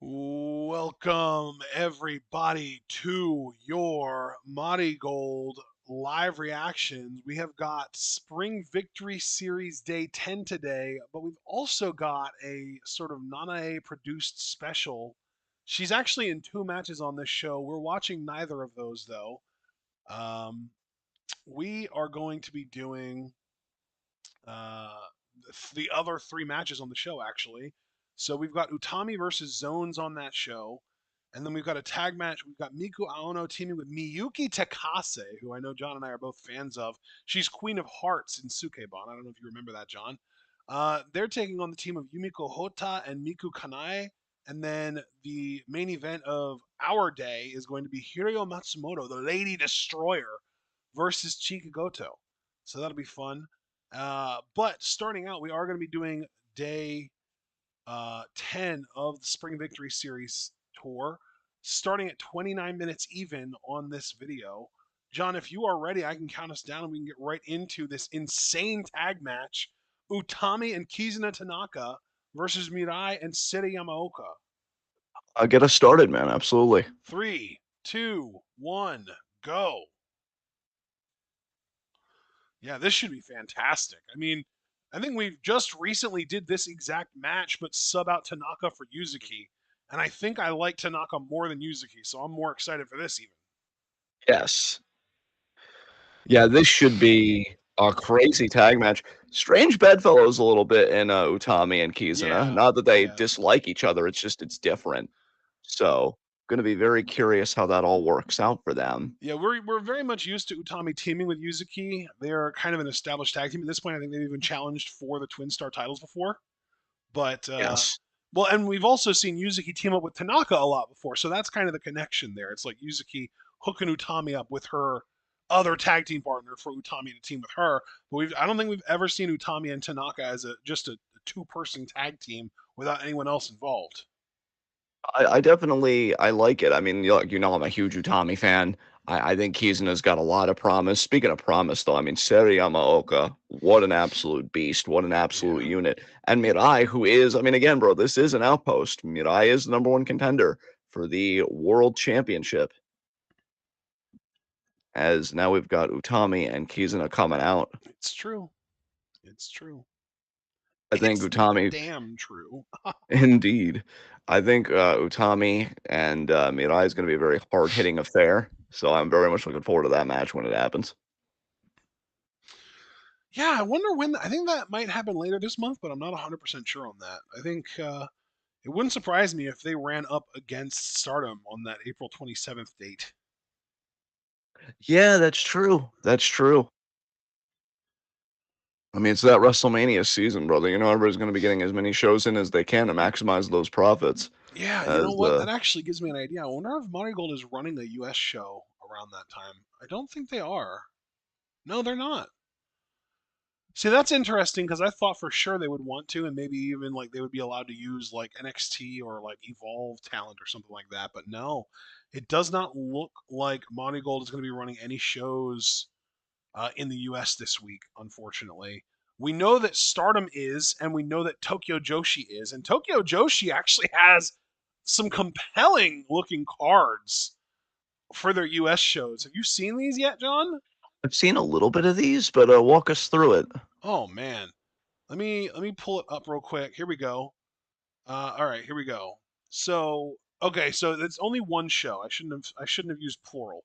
Welcome everybody to your MARIGOLD live reactions. We have got Spring Victory Series Day 10 today, but we've also got a sort of Nanae produced special. She's actually in two matches on this show. We're watching neither of those though. Um, we are going to be doing uh, the other three matches on the show, actually. So we've got Utami versus Zones on that show. And then we've got a tag match. We've got Miku Aono teaming with Miyuki Takase, who I know John and I are both fans of. She's Queen of Hearts in Sukebon. I don't know if you remember that, John. They're taking on the team of Yumiko Hota and Miku Kanae. And then the main event of our day is going to be Hiryo Matsumoto, the Lady Destroyer, versus Chikagoto. So that'll be fun. But starting out, we are going to be doing day 10 of the Spring Victory Series tour, starting at 29 minutes even on this video. John, if you are ready, I can count us down and we can get right into this insane tag match. Utami and Kizuna Tanaka versus Mirai and Seri Yamaoka. Get us started, man. Absolutely. 3, 2, 1, go. Yeah, this should be fantastic. I mean, I think we just recently did this exact match, but sub out Tanaka for Yuzuki. And I think I like Tanaka more than Yuzuki, so I'm more excited for this even. Yes. Yeah, this should be a crazy tag match. Strange bedfellows a little bit in Utami and Kizuna. Yeah, Not that they yeah. dislike each other, it's just it's different. So, gonna be very curious how that all works out for them. Yeah, we're very much used to Utami teaming with Yuzuki. They're kind of an established tag team at this point. I think they've even challenged for the Twin Star titles before. But Yes. well, and we've also seen Yuzuki team up with Tanaka a lot before, so that's kind of the connection there. It's like Yuzuki hooking Utami up with her other tag team partner for Utami to team with her. But I don't think we've ever seen Utami and Tanaka as just a two-person tag team without anyone else involved. I definitely I like it. I mean, you know I'm a huge Utami fan. I think Kizuna's got a lot of promise. Speaking of promise, though, I mean, Seri Yamaoka, what an absolute beast, what an absolute Yeah. unit. And Mirai, who is, I mean, again, bro, this is an outpost. Mirai is the number one contender for the world championship. As now we've got Utami and Kizuna coming out. It's true. It's true. I think It's Utami, damn true. indeed, I think Utami and Mirai is going to be a very hard hitting affair. So I'm very much looking forward to that match when it happens. Yeah, I wonder when. I think that might happen later this month, but I'm not 100% sure on that. I think it wouldn't surprise me if they ran up against Stardom on that April 27th date. Yeah, that's true. That's true. I mean, it's that WrestleMania season, brother. You know, everybody's going to be getting as many shows in as they can to maximize those profits. Yeah, you know As what? That actually gives me an idea. I wonder if Marigold is running a US show around that time. I don't think they are. No, they're not. See, that's interesting because I thought for sure they would want to, and maybe even like they would be allowed to use like NXT or like Evolve talent or something like that. But no, it does not look like Marigold is going to be running any shows in the US this week, unfortunately. We know that Stardom is, and we know that Tokyo Joshi is. And Tokyo Joshi actually has some compelling looking cards for their US shows. Have you seen these yet, John? I've seen a little bit of these, but walk us through it. Oh man. Let me pull it up real quick. Here we go. All right, here we go. So okay, so it's only one show. I shouldn't have used plural.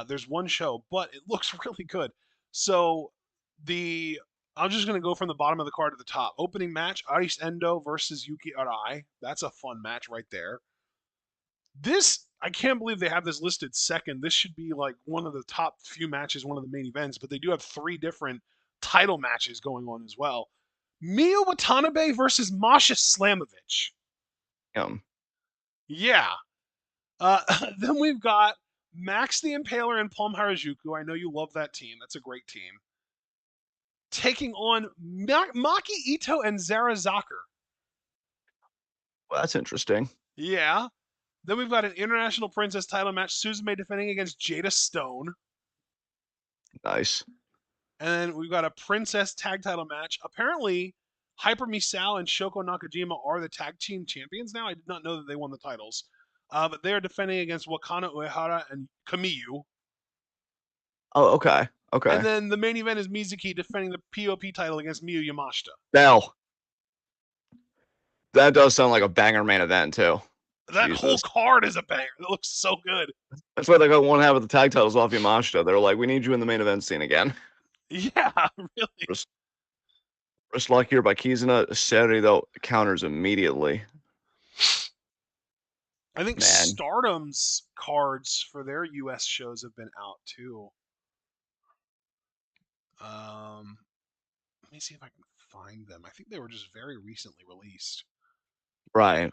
There's one show, but it looks really good. So the I'm just gonna go from the bottom of the card to the top. Opening match: Aris Endo versus Yuki Arai. That's a fun match right there. This I can't believe they have this listed second. This should be like one of the top few matches, one of the main events. But they do have three different title matches going on as well. Miyu Watanabe versus Masha Slamovich. Um, Yeah. Then we've got Max the Impaler and Plum Harajuku. I know you love that team. That's a great team. Taking on Maki Ito and Zara Zucker. well, that's interesting. Yeah. Then we've got an International Princess title match. Suzume defending against Jada Stone. Nice. And then we've got a Princess tag title match. Apparently, Hyper Misao and Shoko Nakajima are the tag team champions now. I did not know that they won the titles. But they are defending against Wakana Uehara and Kamiyu. Oh, okay. And Okay. then the main event is Mizuki defending the POP title against Miyu Yamashita. Now, that does sound like a banger main event too. That whole Jesus. card is a banger. It looks so good. That's why they got one half of the tag titles off Yamashita. They're like, we need you in the main event scene again. Yeah, really. Wrist, wrist lock here by Kizuna. Seri, though, counters immediately. I think Man. Stardom's cards for their US shows have been out too. Let me see if I can find them. I think they were just very recently released. Right.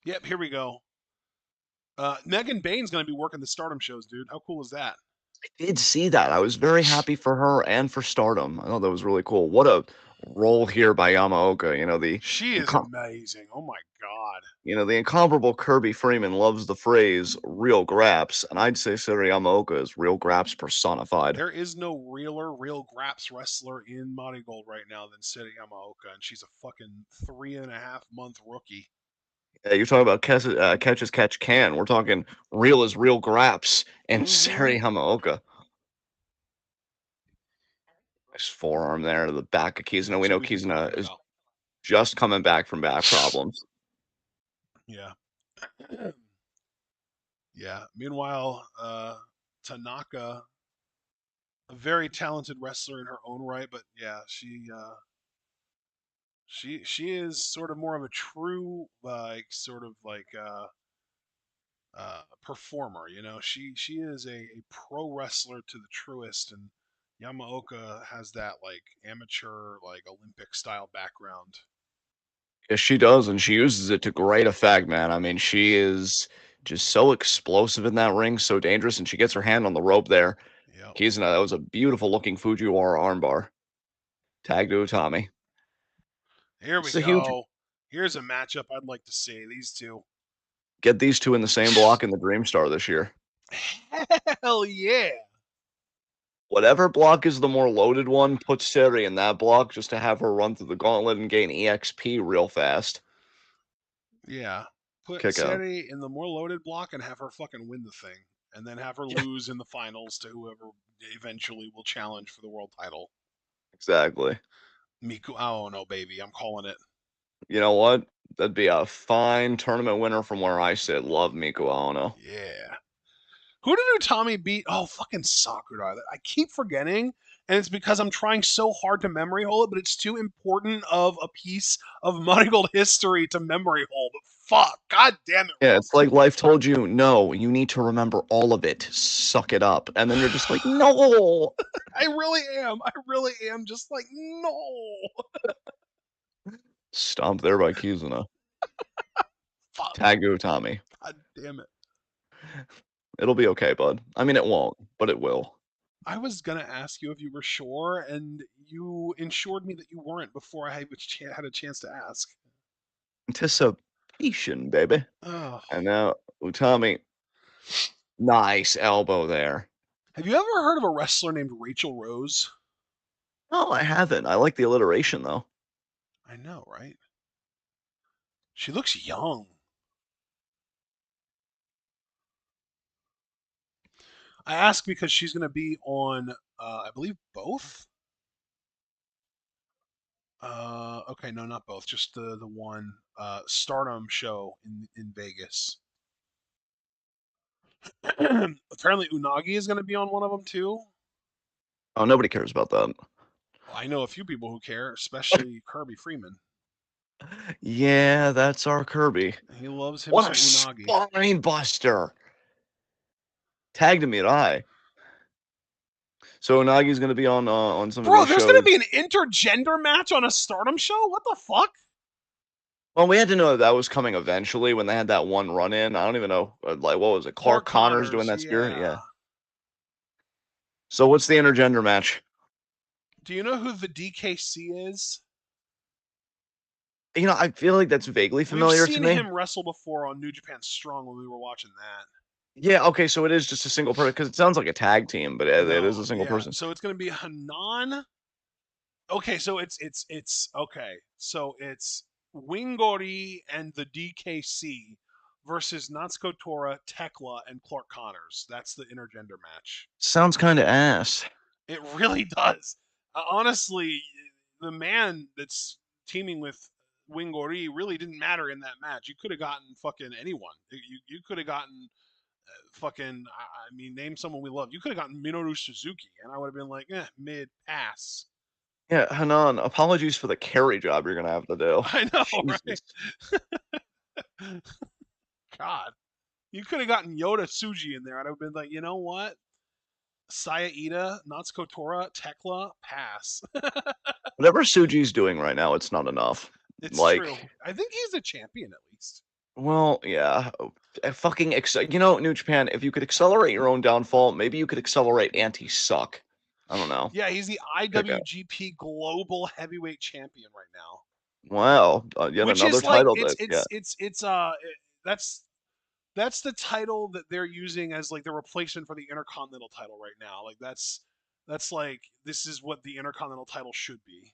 Yep, here we go. Megan Bain's going to be working the Stardom shows, dude. How cool is that? I did see that. I was very happy for her and for Stardom. I thought that was really cool. What a role here by Yamaoka. She is amazing. Oh my god. The incomparable Kirby Freeman loves the phrase "real graps," and I'd say Seri Yamaoka is real graps personified. There is no real Graps wrestler in Marigold right now than Seri Yamaoka, and she's a fucking 3.5 month rookie. Yeah, you're talking about catch as catch can. We're talking real as real graps and Mm-hmm. Seri Yamaoka. Nice forearm there to the back of Kizuna. We That's what know we've been talking Kizuna is about. just coming back from back problems. Yeah. Yeah. Meanwhile, Tanaka, a very talented wrestler in her own right, but yeah, she is sort of more of a true performer. She is a pro wrestler to the truest, and Yamaoka has that like amateur like Olympic style background. Yes, she does, and she uses it to great effect, man. I mean, she is just so explosive in that ring, so dangerous, and she gets her hand on the rope there. Yep. Kizuna, that was a beautiful looking Fujiwara armbar. Tag to Utami. Here we It's a huge go. Here's a matchup I'd like to see. These two. get these two in the same block in the Dream Star this year. Hell yeah. Whatever block is the more loaded one, put Seri in that block just to have her run through the gauntlet and gain EXP real fast. Yeah. Put Kick out. Seri in the more loaded block and have her fucking win the thing. And then have her Yeah, lose in the finals to whoever eventually will challenge for the world title. exactly. Miku, oh no, baby. I'm calling it. You know what? That'd be a fine tournament winner from where I sit. Love Miku Aono. Yeah. Who did Utami beat? Oh, fucking Sakura. I keep forgetting, and it's because I'm trying so hard to memory hole it, but it's too important of a piece of Marigold history to memory hole. But fuck, god damn it, Yeah, Rob. it's like life told you, no, you need to remember all of it. Suck it up. And then you're just like, no. I really am. I really am just like, no. Stomp there by Kizuna. Fuck. Tag Utami. God damn it. It'll be okay, bud. I mean, it won't, but it will. I was gonna ask you if you were sure, and you ensured me that you weren't before I had a chance to ask. Anticipation, baby. Oh. And now Utami, nice elbow there. Have you ever heard of a wrestler named Rachel Rose? No, I haven't. I like the alliteration though. I know, right? She looks young. I ask because she's going to be on, I believe, both. Okay, no, not both. Just the one Stardom show in Vegas. Apparently, Unagi is going to be on one of them too. Oh, nobody cares about that. Well, I know a few people who care, especially Kirby Freeman. Yeah, that's our Kirby. He loves him What some a Unagi. spine buster. Tag to Mirai. So Unagi's gonna be on some of Bro, these there's going to shows. be an intergender match on a Stardom show? What the fuck? Well, we had to know that was coming eventually when they had that one run in. I don't even know, like what was it? Clark Clark Connors doing Connors, that spear. yeah. Yeah. So what's the intergender match? Do you know who the DKC is? You know, I feel like that's vaguely We've familiar to seen me. him wrestle before on New Japan Strong when we were watching that. Yeah, okay, so it is just a single person because it sounds like a tag team, but it is No, a single yeah. person. So it's gonna be Hanan. Okay, so it's okay. So it's Wingori and the DKC versus Natsuko Tora, Tekla, and Clark Connors. That's the intergender match. Sounds kinda ass. It really does. Honestly, the man that's teaming with Wingori really didn't matter in that match. You could have gotten fucking anyone. You could have gotten fucking. I mean, name someone we love. You could have gotten Minoru Suzuki, and I would have been like, mid pass. Yeah, Hanan, apologies for the carry job you're gonna have to do. I know, right? Jesus. God, you could have gotten Yoda Tsuji in there. I'd have been like, you know what? Saya Ida, Natsuko Tora, Tekla, pass. Whatever Suji's doing right now, it's not enough. It's Like, true. I think he's a champion at least. well, yeah, fucking New Japan, if you could accelerate your own downfall, maybe you could accelerate anti-suck. I don't know. Yeah, he's the Check out. IWGP Global Heavyweight Champion right now, Wow, yet which another is like title that yeah. that's that's the title that they're using as like the replacement for the Intercontinental title right now. Like that's like this is what the Intercontinental title should be.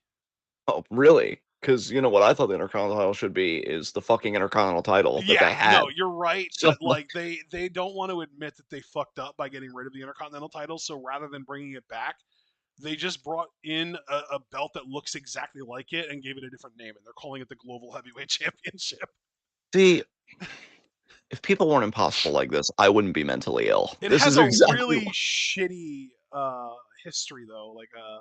Oh, really? Because you know what I thought the Intercontinental title should be is the fucking Intercontinental title that Yeah, they had. no, you're right, So but like they don't want to admit that they fucked up by getting rid of the Intercontinental title, so rather than bringing it back, they just brought in a belt that looks exactly like it and gave it a different name, and they're calling it the Global Heavyweight Championship. see, if people weren't impossible like this, I wouldn't be mentally ill. It This has is a exactly really shitty history though, like a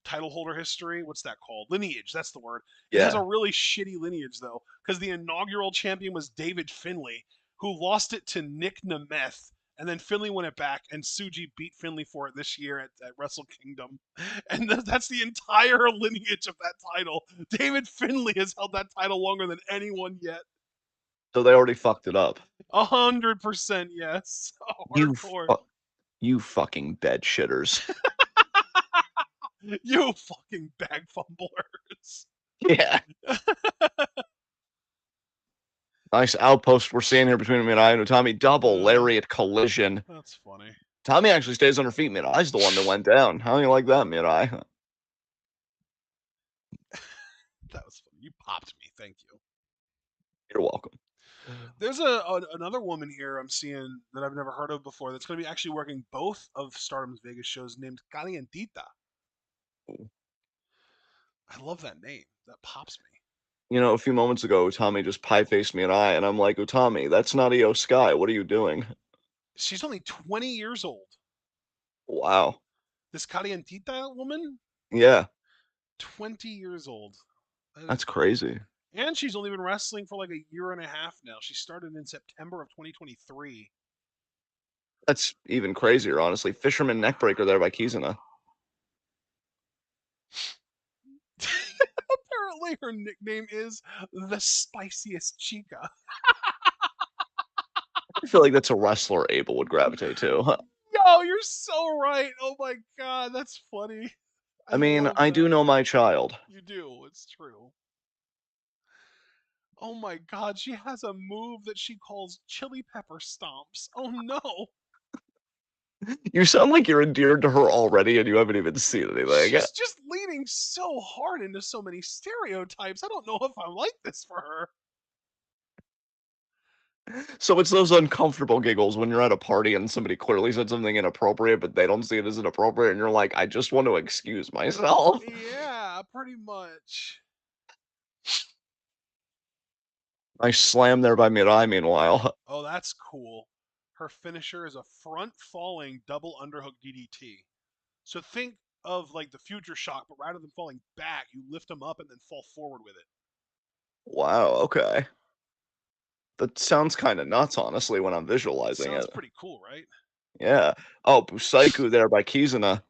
title holder history. What's that called? Lineage. That's the word. It has a yeah. really shitty lineage though, because the inaugural champion was David Finlay, who lost it to Nick Nemeth. And then Finlay won it back, and Suji beat Finlay for it this year at Wrestle Kingdom. And that's the entire lineage of that title. David Finlay has held that title longer than anyone yet. So they already fucked it up. 100% yes. You Hardcore. fu- you fucking bed shitters. You fucking bag fumblers. Yeah. Nice outpost we're seeing here between Mirai and Utami. Double Uh, lariat collision. that's funny. Tommy actually stays on her feet. Mirai's the one that went down. How do you like that, Mirai? That was funny. You popped me. Thank you. You're welcome. There's another woman here I'm seeing that I've never heard of before that's going to be actually working both of Stardom's Vegas shows named Calientita. I love that name. That pops me. You know, a few moments ago, Utami just pie faced Mirai, and I'm like, Utami, that's not Io Sky. What are you doing? She's only 20 years old. Wow. This Calientita woman, Yeah, 20 years old. That is that's crazy. And she's only been wrestling for like a year and a half now. She started in September of 2023. That's even crazier, honestly. Fisherman neckbreaker there by Kizuna. Apparently, her nickname is the Spiciest Chica. I feel like that's a wrestler Abel would gravitate to. Yo, you're so right. Oh my god, that's funny. I I mean, love I do that. know my child. You do. It's true. Oh my god, she has a move that she calls chili pepper stomps. Oh no. You sound like you're endeared to her already, and you haven't even seen anything. She's just leaning so hard into so many stereotypes. I don't know if I like this for her. So it's those uncomfortable giggles when you're at a party and somebody clearly said something inappropriate, but they don't see it as inappropriate, and you're like, I just want to excuse myself. Yeah, pretty much. Nice slam there by Mirai, meanwhile. Oh, that's cool. Her finisher is a front falling double underhook DDT. So think of like the future shock, but rather than falling back, you lift them up and then fall forward with it. Wow, okay. That sounds kind of nuts, honestly, when I'm It visualizing sounds it. pretty cool, right? Yeah. Oh, Busaiku there by Kizuna.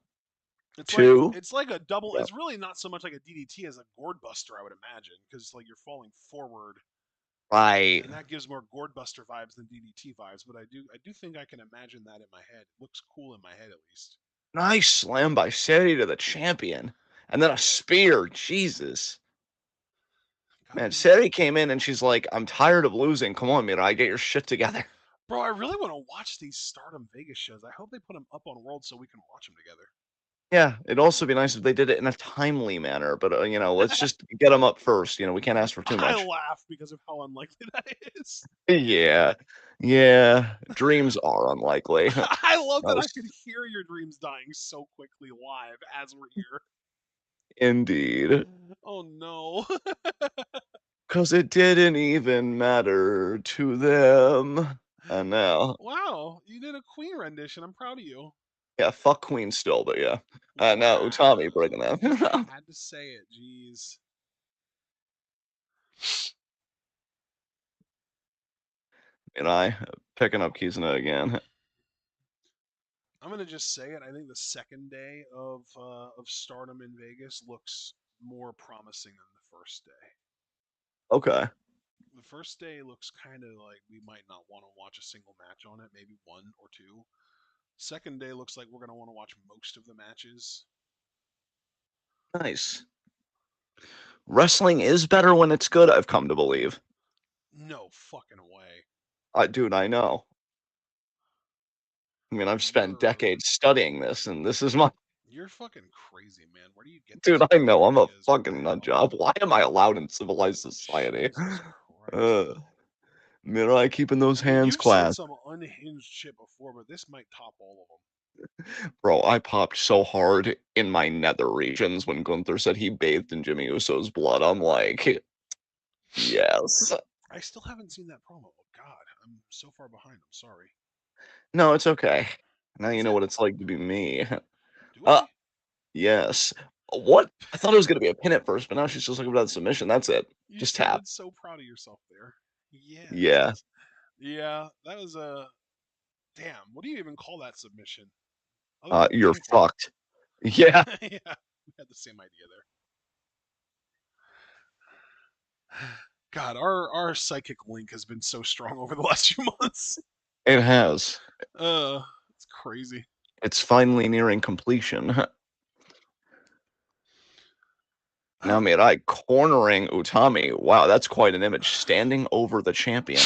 It's like Two. it's like a double. Yeah. It's really not so much like a DDT as a gourd buster, I would imagine, because like you're falling forward, Right. and that gives more gourd buster vibes than DDT vibes. But I do think I can imagine that in my head. It looks cool in my head at least. Nice slam by Seri to the champion. And then a spear. Jesus. Gotta Man, give it. Sari came in and she's like, "I'm tired of losing. Come on, Mirai, get your shit together." Bro, I really want to watch these Stardom Vegas shows. I hope they put them up on World so we can watch them together. Yeah, it'd also be nice if they did it in a timely manner, but, let's just get them up first, we can't ask for too I much. laugh because of how unlikely that is. Yeah. Yeah, dreams are unlikely. I love That that I was could hear your dreams dying so quickly live as we're here. indeed. Oh no. 'Cause it didn't even matter to them. I know. Wow, you did a Queen rendition. I'm proud of you. Yeah, fuck Queen still, but yeah. No, Utami Wow. bringing that I up. had to say it. Jeez. And I picking up Kizuna again. I'm gonna just say it. I think the second day of Stardom in Vegas looks more promising than the first day. Okay, The first day looks kind of like we might not want to watch a single match on it, maybe one or two. Second day looks like we're gonna want to watch most of the matches. nice. Wrestling is better when it's good, I've come to believe. No fucking way. Dude, I know. I mean, I've spent You're decades studying this, and this is my you're fucking crazy, man. Where do you get dude, these I weird know, I'm a ideas? fucking nut Wow. job. Why am I allowed in civilized society? Jesus Christ. Uh, Mirai keeping those I mean, hands you've said clasped. some unhinged shit before, but this might top all of them. Bro, I popped so hard in my nether regions when Gunther said he bathed in Jimmy Uso's blood. I'm like, yes. I still haven't seen that promo. Oh God, I'm so far behind. I'm sorry. No, it's okay. Now you That's know it? what it's like to be me. Do Uh, I? yes. What? I thought it was gonna be a pin at first, but now she's just looking for that submission. That's it. You Just tap. sounded so proud of yourself there. Yeah. Yes. Yeah, that was a damn. What do you even call that submission? Other than a You're pinfall. fucked. Yeah, Yeah, we had the same idea there. God, our psychic link has been so strong over the last few months. it has. It's crazy. It's finally nearing completion. Now, Mirai cornering Utami. Wow, that's quite an image. Standing over the champion.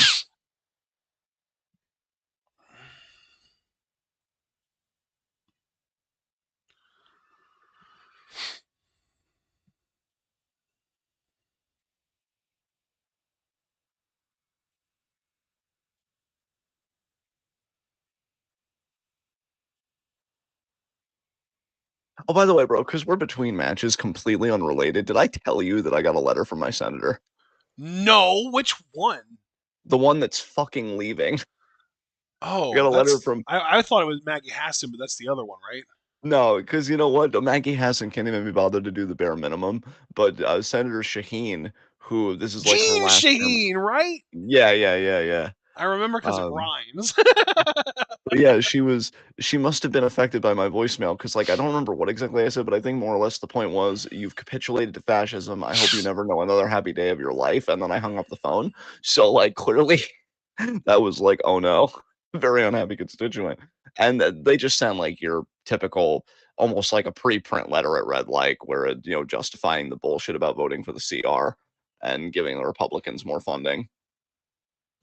Oh, by the way, bro, because we're between matches, completely unrelated. Did I tell you that I got a letter from my senator? No, which one? The one that's fucking leaving. I got Oh, a letter that's from I thought it was Maggie Hassan, but that's the other one, right? no, because you know what? Maggie Hassan can't even be bothered to do the bare minimum. But Senator Shaheen, who this is like her Gene last term. Shaheen, right? Yeah, yeah, yeah, yeah. I remember because it Um, rhymes. but yeah, she must have been affected by my voicemail because like I don't remember what exactly I said, but I think more or less the point was you've capitulated to fascism. I hope you never know another happy day of your life. And then I hung up the phone. So like clearly that was like, oh no, very unhappy constituent. And they just sound like your typical, almost like a pre-print letter it read like, where it, justifying the bullshit about voting for the CR and giving the Republicans more funding.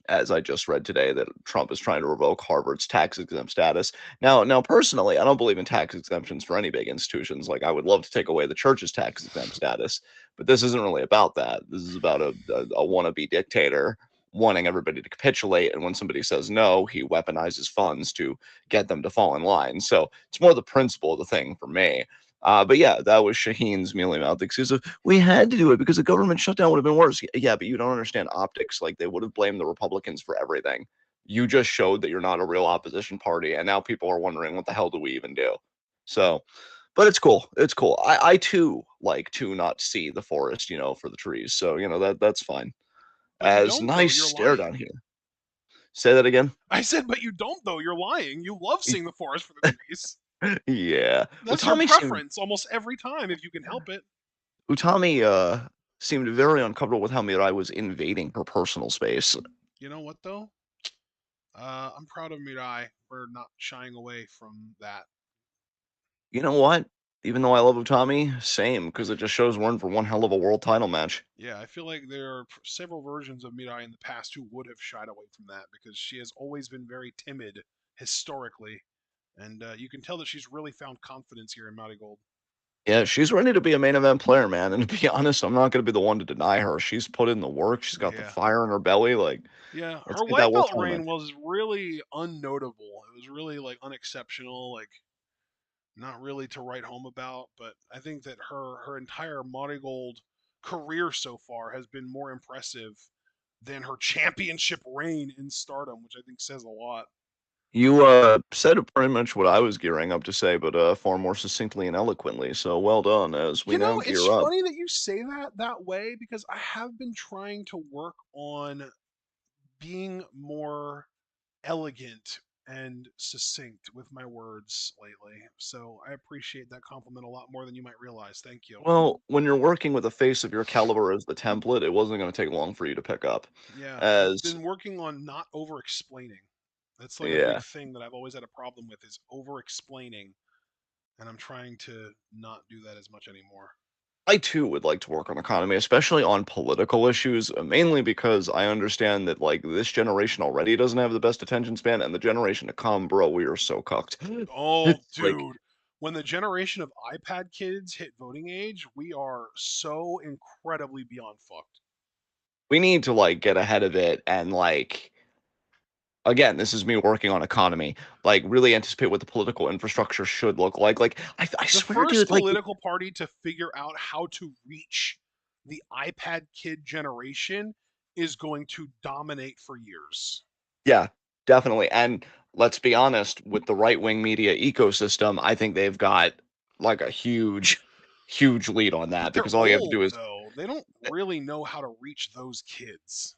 As I just read today, that Trump is trying to revoke Harvard's tax exempt status. Now, personally, I don't believe in tax exemptions for any big institutions. Like, I would love to take away the church's tax exempt status, but this isn't really about that. This is about a wannabe dictator wanting everybody to capitulate, and when somebody says no, he weaponizes funds to get them to fall in line. So it's more the principle of the thing for me. But yeah, that was Shaheen's mealy mouthed excuse of we had to do it because a government shutdown would have been worse. Yeah, but you don't understand optics. Like they would have blamed the Republicans for everything. You just showed that you're not a real opposition party, and now people are wondering what the hell do we even do? So, but it's cool. It's cool. I too like to not see the forest, for the trees. So that's fine. But you As don't though. nice You're stare down lying. here. Say that again. I said, but you don't though. You're lying. You love seeing the forest for the trees. Yeah. That's your Utami seemed preference almost every time if you can help it. Utami seemed very uncomfortable with how Mirai was invading her personal space. You know what though? I'm proud of Mirai for not shying away from that. You know what? Even though I love Utami, same, because it just shows we're in for one hell of a world title match. Yeah, I feel like there are several versions of Mirai in the past who would have shied away from that because she has always been very timid historically, and you can tell that she's really found confidence here in Marigold. Yeah, she's ready to be a main event player, man. And to be honest, I'm not going to be the one to deny her. She's put in the work. She's got the Yeah, fire in her belly. Like, yeah. let's Her get that white world belt title reign match. was really unnotable. It was really like unexceptional, like not really to write home about. But I think that her entire Marigold career so far has been more impressive than her championship reign in Stardom, which I think says a lot. You said pretty much what I was gearing up to say, but far more succinctly and eloquently. So well done as we You now know, it's gear up. funny that you say that way because I have been trying to work on being more elegant and succinct with my words lately. So I appreciate that compliment a lot more than you might realize. Thank you. Well, when you're working with a face of your caliber as the template, it wasn't going to take long for you to pick up. Yeah, I've As been working on not over explaining. That's like a big yeah, thing that I've always had a problem with is over explaining, and I'm trying to not do that as much anymore. I too would like to work on economy, especially on political issues, mainly because I understand that like this generation already doesn't have the best attention span, and the generation to come, bro, we are so cucked. Oh, It's like dude. When the generation of iPad kids hit voting age, we are so incredibly beyond fucked. we need to like get ahead of it and like again, this is me working on economy, like really anticipate what the political infrastructure should look like. Like I The swear, first dude, like political party to figure out how to reach the iPad kid generation is going to dominate for years. yeah, definitely. And let's be honest, with the right wing media ecosystem, I think they've got like a huge lead on that But they're because all you have to do old, is though. They don't really know how to reach those kids.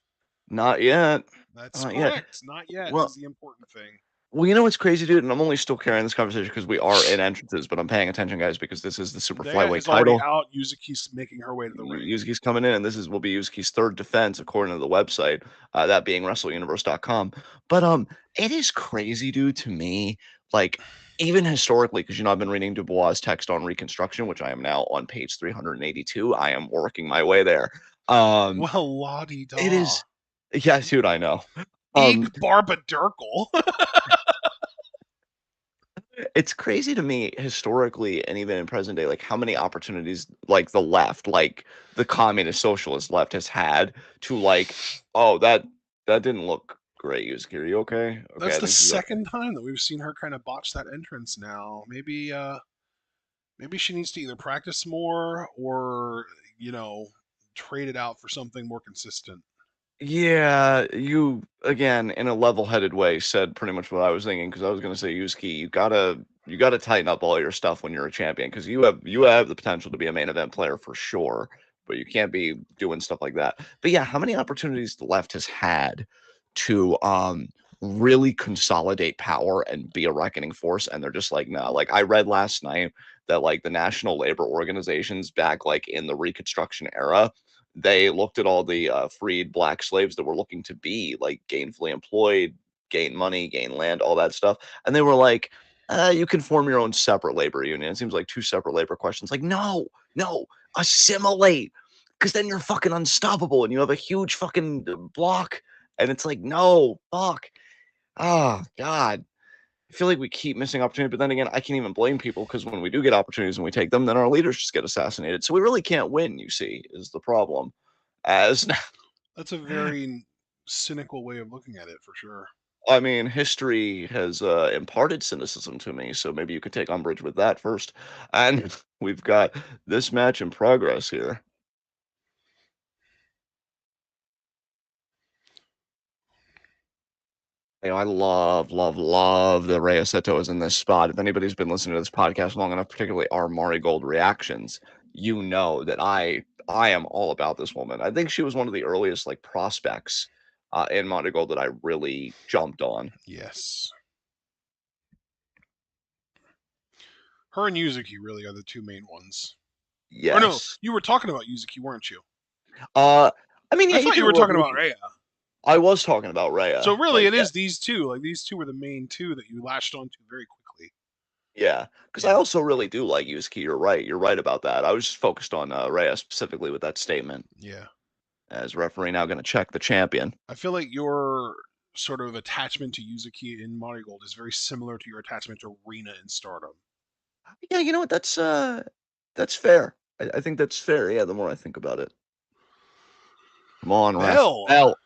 not yet, That's not yet. correct. Not yet Well, is the important thing. well, you know what's crazy, dude, and I'm only still carrying this conversation because we are in entrances, but I'm paying attention, guys, because this is the super Dea flyweight is already title. out. Yuzuki's making her way to the ring. Yuzuki's coming in, and this is will be Yuzuki's third defense, according to the website, that being WrestleUniverse.com. But it is crazy, dude, to me, like even historically, because you know I've been reading Dubois' text on Reconstruction, which I am now on page 382. I am working my way there. Um, Well, la di it da. is, yeah, dude, I know. Eek Um, Barbadurkle. it's crazy to me historically and even in present day, like how many opportunities like the left, like the communist socialist left has had to like, oh, that didn't look great, Yusuke. Are you okay? Okay, That's I the think she's okay. second time that we've seen her kind of botch that entrance now. Maybe she needs to either practice more or, you know, trade it out for something more consistent. Yeah, you again in a level-headed way said pretty much what I was thinking because I was gonna say, Yusuke, you gotta tighten up all your stuff when you're a champion because you have the potential to be a main event player for sure, but you can't be doing stuff like that. But yeah, how many opportunities the left has had to really consolidate power and be a reckoning force, and they're just like, no. Like I read last night that like the national labor organizations back like in the Reconstruction era they looked at all the freed black slaves that were looking to be like gainfully employed, gain money, gain land, all that stuff. And they were like, you can form your own separate labor union. It seems like two separate labor questions. Like, no, no, assimilate. Because then you're fucking unstoppable and you have a huge fucking block. And it's like, no, fuck. Oh, God. I feel like we keep missing opportunity, but then again, I can't even blame people because when we do get opportunities and we take them, then our leaders just get assassinated. So we really can't win, you see, is the problem. As That's a very cynical way of looking at it for sure. I mean, history has imparted cynicism to me, so maybe you could take umbrage with that first. And we've got this match in progress here. You know, I love that Rhea Seto is in this spot. If anybody's been listening to this podcast long enough, particularly our Marigold reactions, you know that I am all about this woman. I think she was one of the earliest like prospects in Marigold that I really jumped on. Yes. Her and Yuzuki really are the two main ones. Or no, Yes. you were talking about Yuzuki, weren't you? Uh, I mean, yeah, I you thought can you were look. talking about Rhea. I was talking about So Rhea. really Like, it yeah, is these two. Like these two were the main two that you latched onto very quickly. Yeah, because I Yeah, also really do like Yusuke. You're right. You're right about that. I was just focused on Rhea specifically with that statement. yeah. As referee now going to check the champion. I feel like your sort of attachment to Yuzuki in Marigold is very similar to your attachment to Rina in Stardom. Yeah, you know what? That's fair. I think that's fair. Yeah, the more I think about it. Come on, ref. Bell, Bell.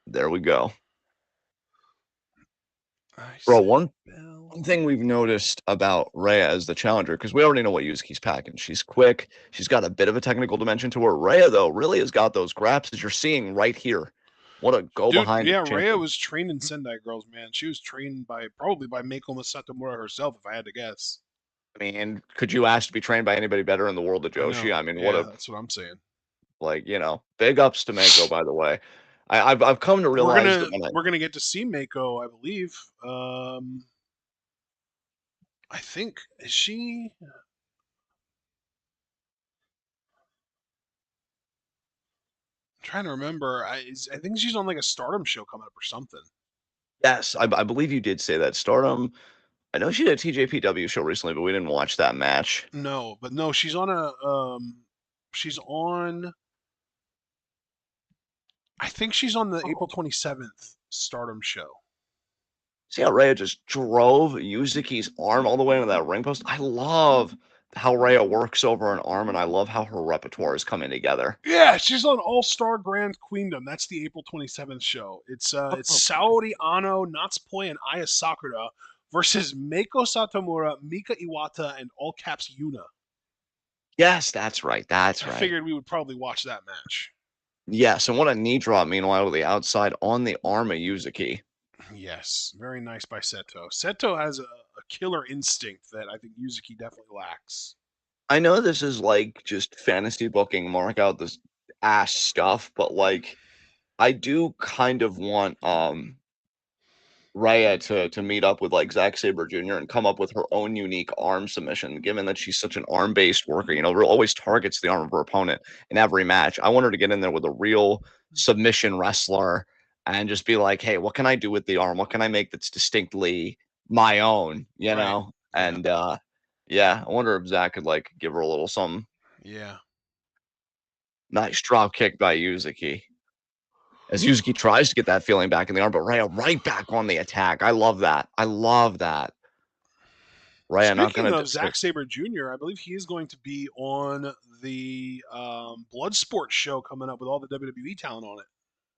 There we go. I Bro, said one Bell. thing we've noticed about Rhea as the challenger, because we already know what Yuzuki's packing. She's quick. She's got a bit of a technical dimension to her. Rhea, though, really has got those graps that you're seeing right here. What a go Dude, behind the yeah, Rhea champion. was trained in Sendai Girls, man. She was trained by probably by Meiko Masatomura herself, if I had to guess. I mean, could you ask to be trained by anybody better in the world of I know. Joshi? I mean, what Yeah, a that's what I'm saying. big ups to Mako, by the way. I've come to We're realize that gonna when I we're gonna get to see Meiko, I believe. I think is she? I'm trying to remember. I think she's on like a Stardom show coming up or something. yes, I believe you did say that. Stardom. I know she did a TJPW show recently, but we didn't watch that match. No, but no, she's on a she's on. I think she's on the Oh. April 27th Stardom show. See how Rhea just drove Yuzuki's arm all the way into that ring post? I love how Rhea works over an arm, and I love how her repertoire is coming together. Yeah, she's on All Star Grand Queendom. That's the April 27th show. It's Oh, Saori Ano, Natsupoi, and Aya Sakura versus Meiko Satomura, Mika Iwata, and all caps Yuna. yes, that's right. That's I right. figured we would probably watch that match. Yes, and what a knee drop, meanwhile, to the outside on the arm of Yuzuki. Yes, very nice by Seto. Seto has a killer instinct that I think Yuzuki definitely lacks. I know this is like just fantasy booking, mark out this ass stuff, but like I do kind of want Rhea to meet up with like Zack Sabre Jr. and come up with her own unique arm submission, given that she's such an arm based worker, always targets the arm of her opponent in every match. I want her to get in there with a real submission wrestler and just be like, hey, what can I do with the arm? What can I make that's distinctly my own, you Right. know? Yeah. And yeah, I wonder if Zack could like give her a little something. Yeah. Nice drop kick by Yuzuki. As Yuzuki tries to get that feeling back in the arm, but Rhea right back on the attack. I love that. I love that. Rhea not Speaking gonna of just sit. Zack Sabre Jr., I believe he is going to be on the Bloodsport show coming up with all the WWE talent on it.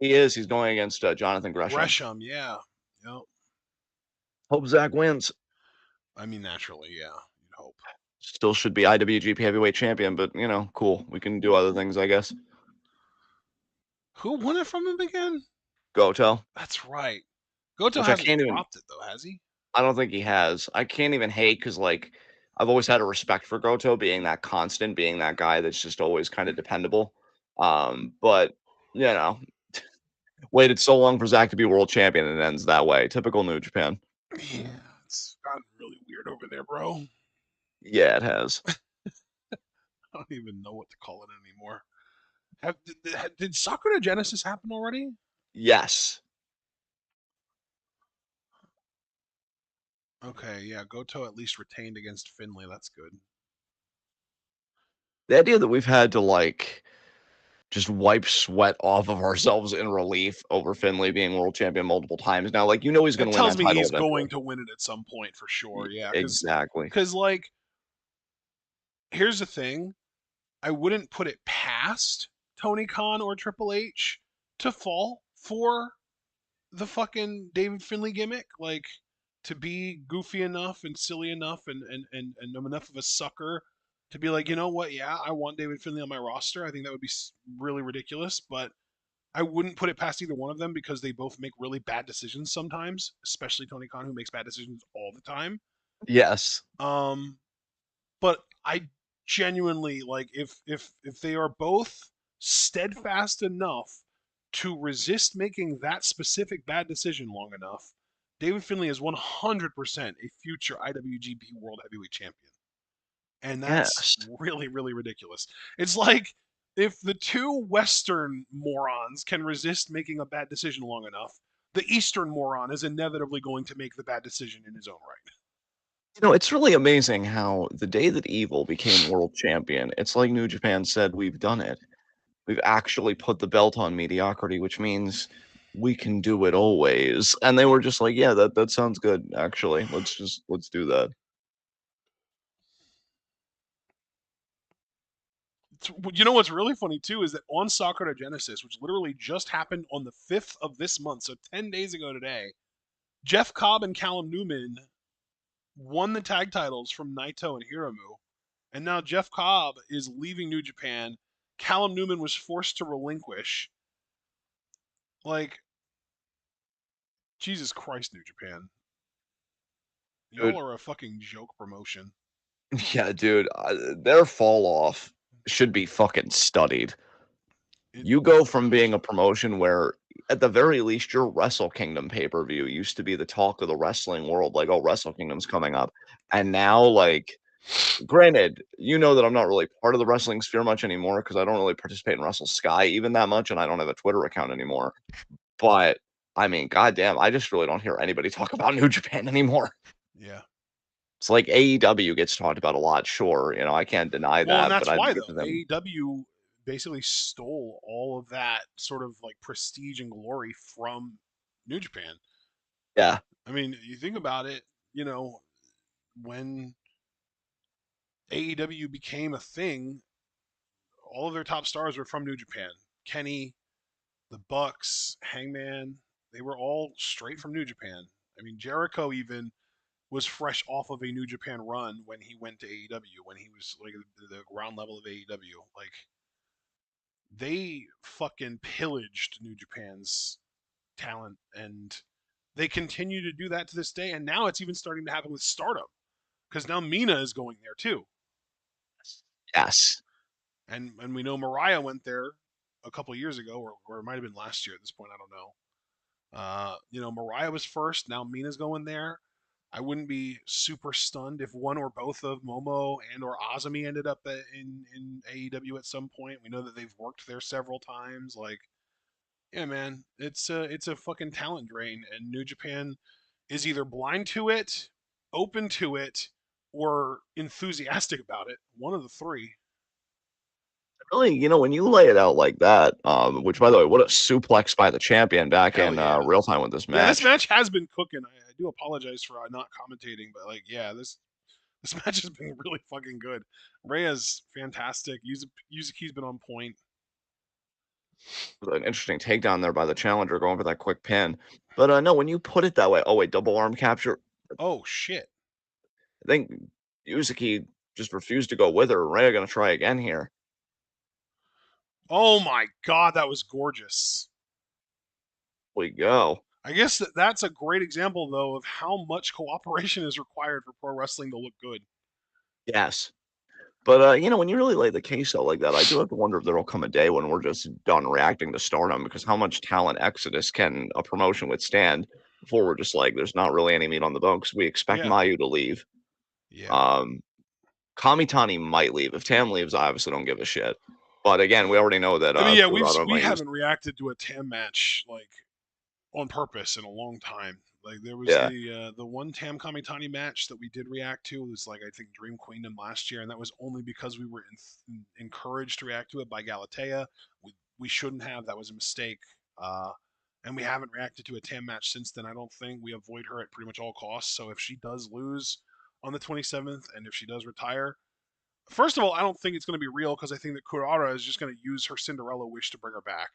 He is. He's going against Jonathan Gresham. Gresham, yeah. Yep. Hope Zach wins. I mean, naturally, yeah. You'd hope. Still should be IWGP Heavyweight Champion, but cool. We can do other things, I guess. Who won it from him again? Goto, That's right. Goto which I hasn't can't even. dropped it though, has he? I don't think he has. I can't even hate because like I've always had a respect for Goto being that constant, being that guy that's just always kind of dependable. But you know, waited so long for Zach to be world champion and it ends that way. Typical New Japan. Yeah, it's gotten really weird over there, bro. Yeah, it has. I don't even know what to call it anymore. Did Sakura Genesis happen already? Yes. Okay, yeah. Goto at least retained against Finley. That's good. The idea that we've had to like just wipe sweat off of ourselves in relief over Finley being world champion multiple times now. Like he's That going to win tells that me title he's eventually. going to win it at some point for sure. Yeah, Exactly. because like here's the thing. I wouldn't put it past Tony Khan or Triple H to fall for the fucking David Finley gimmick. Like to be goofy enough and silly enough and enough of a sucker to be like, you know what? Yeah, I want David Finley on my roster. I think that would be really ridiculous, but I wouldn't put it past either one of them because they both make really bad decisions sometimes, especially Tony Khan, who makes bad decisions all the time. Yes. Um, but I genuinely like if they are both steadfast enough to resist making that specific bad decision long enough, David Finley is 100% a future IWGP World Heavyweight Champion. And that's Yes. really, really ridiculous. It's like if the two Western morons can resist making a bad decision long enough, the Eastern moron is inevitably going to make the bad decision in his own right. It's really amazing how the day that Evil became world champion, it's like New Japan said, "We've done it. We've actually put the belt on mediocrity, which means we can do it always." And they were just like, "Yeah, that sounds good, actually. Let's do that." You know what's really funny too is that on Sakura Genesis, which literally just happened on the 5th of this month, so 10 days ago today, Jeff Cobb and Callum Newman won the tag titles from Naito and Hiromu. And now Jeff Cobb is leaving New Japan. Callum Newman was forced to relinquish. Like, Jesus Christ, New Japan. Y'all Dude, are a fucking joke promotion. yeah, dude, their fall off should be fucking studied. It You go from really being a should. promotion where, at the very least, your Wrestle Kingdom pay-per-view used to be the talk of the wrestling world, like, "Oh, Wrestle Kingdom's coming up." And now, like, granted, you know that I'm not really part of the wrestling sphere much anymore because I don't really participate in Wrestle Sky even that much, and I don't have a Twitter account anymore. But, I mean, goddamn, I just really don't hear anybody talk about New Japan anymore. Yeah. It's like AEW gets talked about a lot, sure, I can't deny Well, and that, but that's I why think of though them. AEW basically stole all of that sort of like prestige and glory from New Japan. Yeah, I mean, you think about it, you know, when AEW became a thing, all of their top stars were from New Japan. Kenny, the Bucks, Hangman, they were all straight from New Japan. I mean, Jericho even was fresh off of a New Japan run when he went to AEW, when he was like the ground level of AEW. Like, they fucking pillaged New Japan's talent, and they continue to do that to this day. And now it's even starting to happen with Stardom because now Mina is going there too, yes. and we know Mariah went there a couple years ago, or it might have been last year at this point. I don't know. Mariah was first. Now Mina's going there. I wouldn't be super stunned if one or both of Momo and or Azumi ended up in AEW at some point. We know that they've worked there several times. Like, yeah, man, it's a fucking talent drain, and New Japan is either blind to it, open to it, or enthusiastic about it. One of the three. Really, when you lay it out like that, which by the way, what a suplex by the champion back Hell in yeah. real time with this Yeah, this match. match has been cooking. I do apologize for not commentating, but like, yeah, this match has been really fucking good. Rhea's fantastic. Yuzuki's been on point. An interesting takedown there by the challenger going for that quick pin. But no, when you put it that way, oh wait, double arm capture. Oh shit. I think Yuzuki just refused to go with her. Rhea gonna try again here. Oh my god, that was gorgeous. We go. I guess that's a great example though of how much cooperation is required for pro wrestling to look good. Yes. But when you really lay the case out like that, I do have to wonder if there'll come a day when we're just done reacting to stardom because how much talent exodus can a promotion withstand before we're just like, there's not really any meat on the bone because we expect Yeah. Mayu to leave. Yeah. Um, Kamitani might leave. If Tam leaves, I obviously don't give a shit. But again, we already know that I mean, yeah, Kurata we might use. haven't reacted to a Tam match like on purpose in a long time. Like there was Yeah, the one Tam Kamitani match that we did react to. It was like I think Dream Queendom last year, and that was only because we were encouraged to react to it by Galatea. We shouldn't have. That was a mistake. And we haven't reacted to a Tam match since then. I don't think we avoid her at pretty much all costs. So if she does lose on the 27th, and if she does retire, first of all, I don't think it's going to be real because I think that Kurara is just going to use her Cinderella wish to bring her back.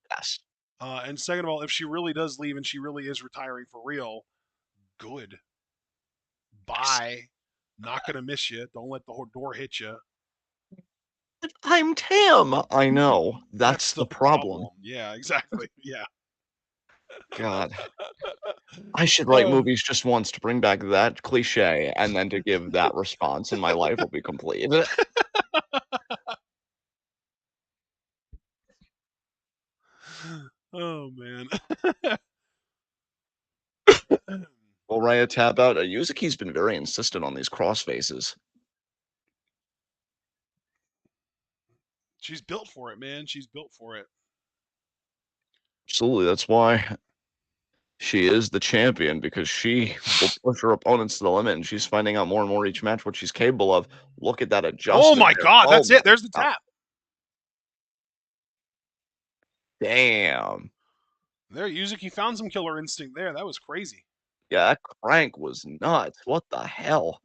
yes. And second of all, if she really does leave and she really is retiring for real, good. Yes. Bye. Not gonna miss you. Don't let the door hit you. I'm Tam. I know. That's That's the the problem. problem. Yeah, exactly. Yeah. God. I should write Oh, movies just once to bring back that cliche and then to give that response, and my life will be complete. oh man. Will Raya tap out? Yuzuki's been very insistent on these cross faces. She's built for it, man. She's built for it. Absolutely, that's why She is the champion because she will push her opponents to the limit, and she's finding out more and more each match what she's capable of. Look at that Oh adjustment my there. God, Oh that's it. my There's the god. tap. Damn. There, Yuzuki found some killer instinct there. That was crazy. Yeah, that crank was nuts. What the hell?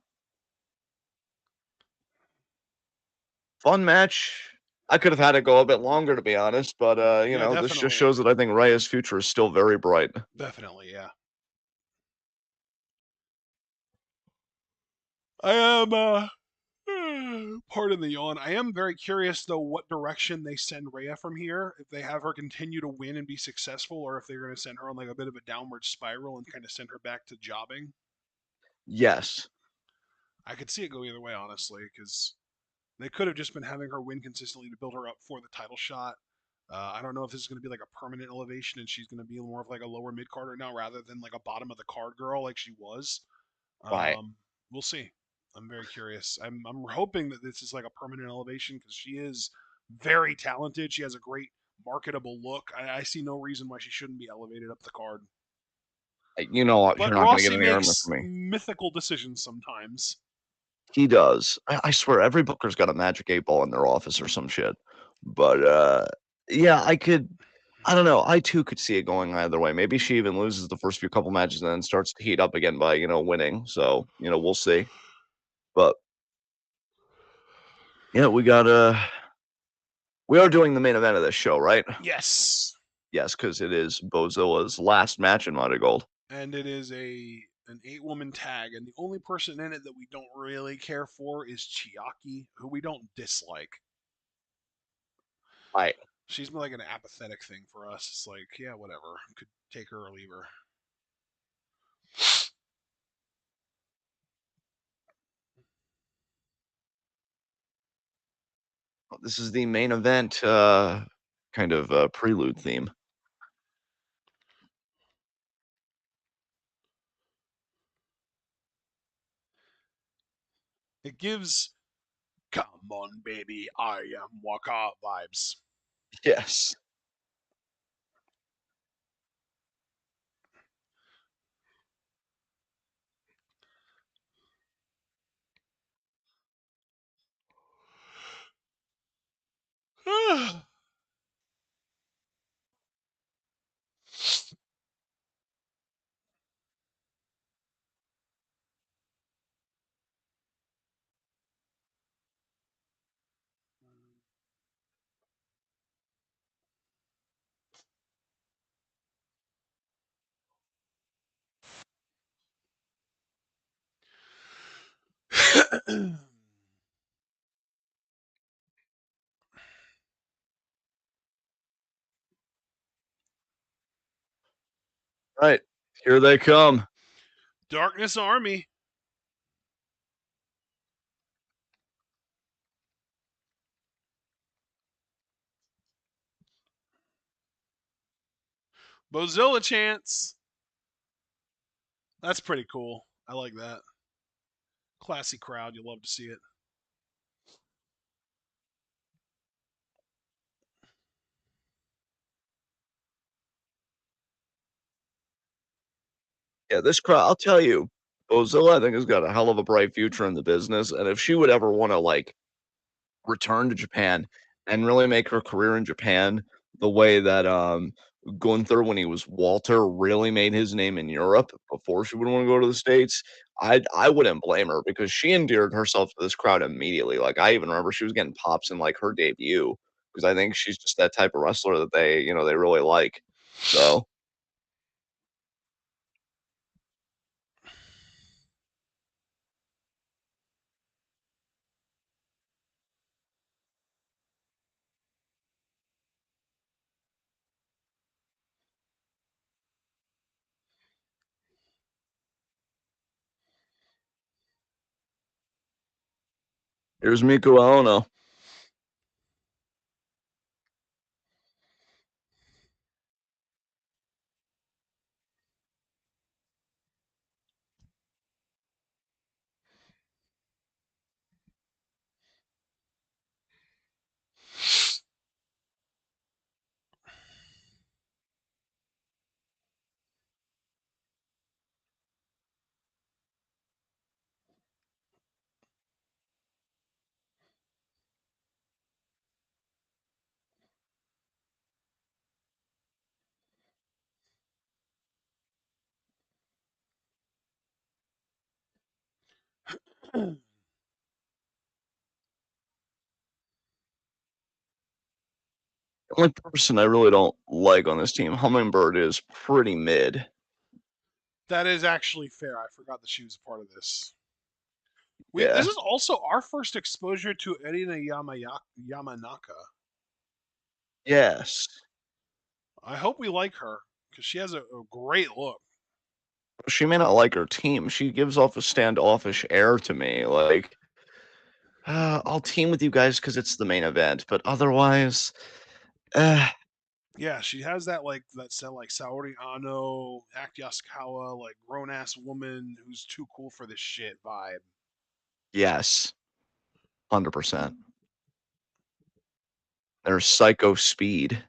Fun match. I could have had it go a bit longer, to be honest, but Yeah, this just definitely. shows that I think Raya's future is still very bright. Definitely, yeah. I am pardon the yawn. I am very curious though what direction they send Rhea from here. If they have her continue to win and be successful, or if they're going to send her on like a bit of a downward spiral and kind of send her back to jobbing. Yes. I could see it go either way, honestly, because they could have just been having her win consistently to build her up for the title shot. I don't know if this is going to be like a permanent elevation and she's going to be more of like a lower mid carder now rather than like a bottom of the card girl like she was. Right. We'll see. I'm very curious. I'm hoping that this is like a permanent elevation because she is very talented. She has a great marketable look. I see no reason why she shouldn't be elevated up the card. You know what? But You're not going to get Rossi any argument makes from me. mythical decisions sometimes. He does. I swear every booker's got a magic 8 ball in their office or some shit. But yeah, I don't know. I too could see it going either way. Maybe she even loses the first few couple matches and then starts to heat up again by, winning. So, we'll see. But yeah, we are doing the main event of this show, right? Yes, Yes, because it is Bozilla's last match in Marigold. and it is an 8-woman tag, and the only person in it that we don't really care for is Chiaki, who we don't dislike. I She's more like an apathetic thing for us. It's like, yeah, whatever. Could take her or leave her. This is the main event kind of prelude theme. It gives "Come on, baby, I am Waka" vibes. Yes. Right. Here they come. Darkness Army. Bozilla chance. That's pretty cool. I like that. Classy crowd. You'll love to see it. Yeah, this crowd, I'll tell you, Bozilla, I think, has got a hell of a bright future in the business. And if she would ever want to, like, return to Japan and really make her career in Japan the way that Gunther, when he was Walter, really made his name in Europe before she would want to go to the States, I wouldn't blame her because she endeared herself to this crowd immediately. Like I even remember she was getting pops in like her debut because I think she's just that type of wrestler that they really like. So here's Miku Aono. The only person I really don't like on this team, Hummingbird, is pretty mid. That is actually fair. I forgot that she was a part of this. This Yeah. is also our first exposure to Erina Yamanaka. Yes. I hope we like her because she has a great look. She may not like her team. She gives off a standoffish air to me. Like, I'll team with you guys because it's the main event, but otherwise, uh, Yeah, she has that like that said like Saori Ano, Act Yasukawa, like grown ass woman who's too cool for this shit vibe. yes, 100%. There's Psycho Speed,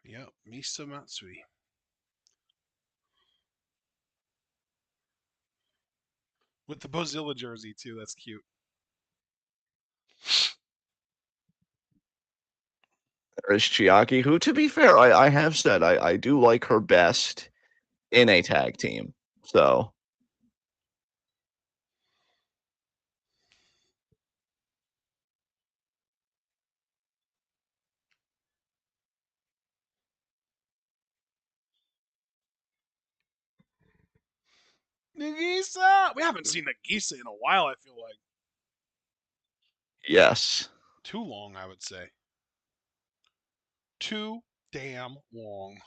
Yep, Misa Matsui. With the Bozilla jersey too, that's cute. there's Chiaki, who, to be fair, I have said I do like her best in a tag team. So, Nagisa! We haven't seen Nagisa in a while, I feel like. yes. Too long, I would say. Too damn long.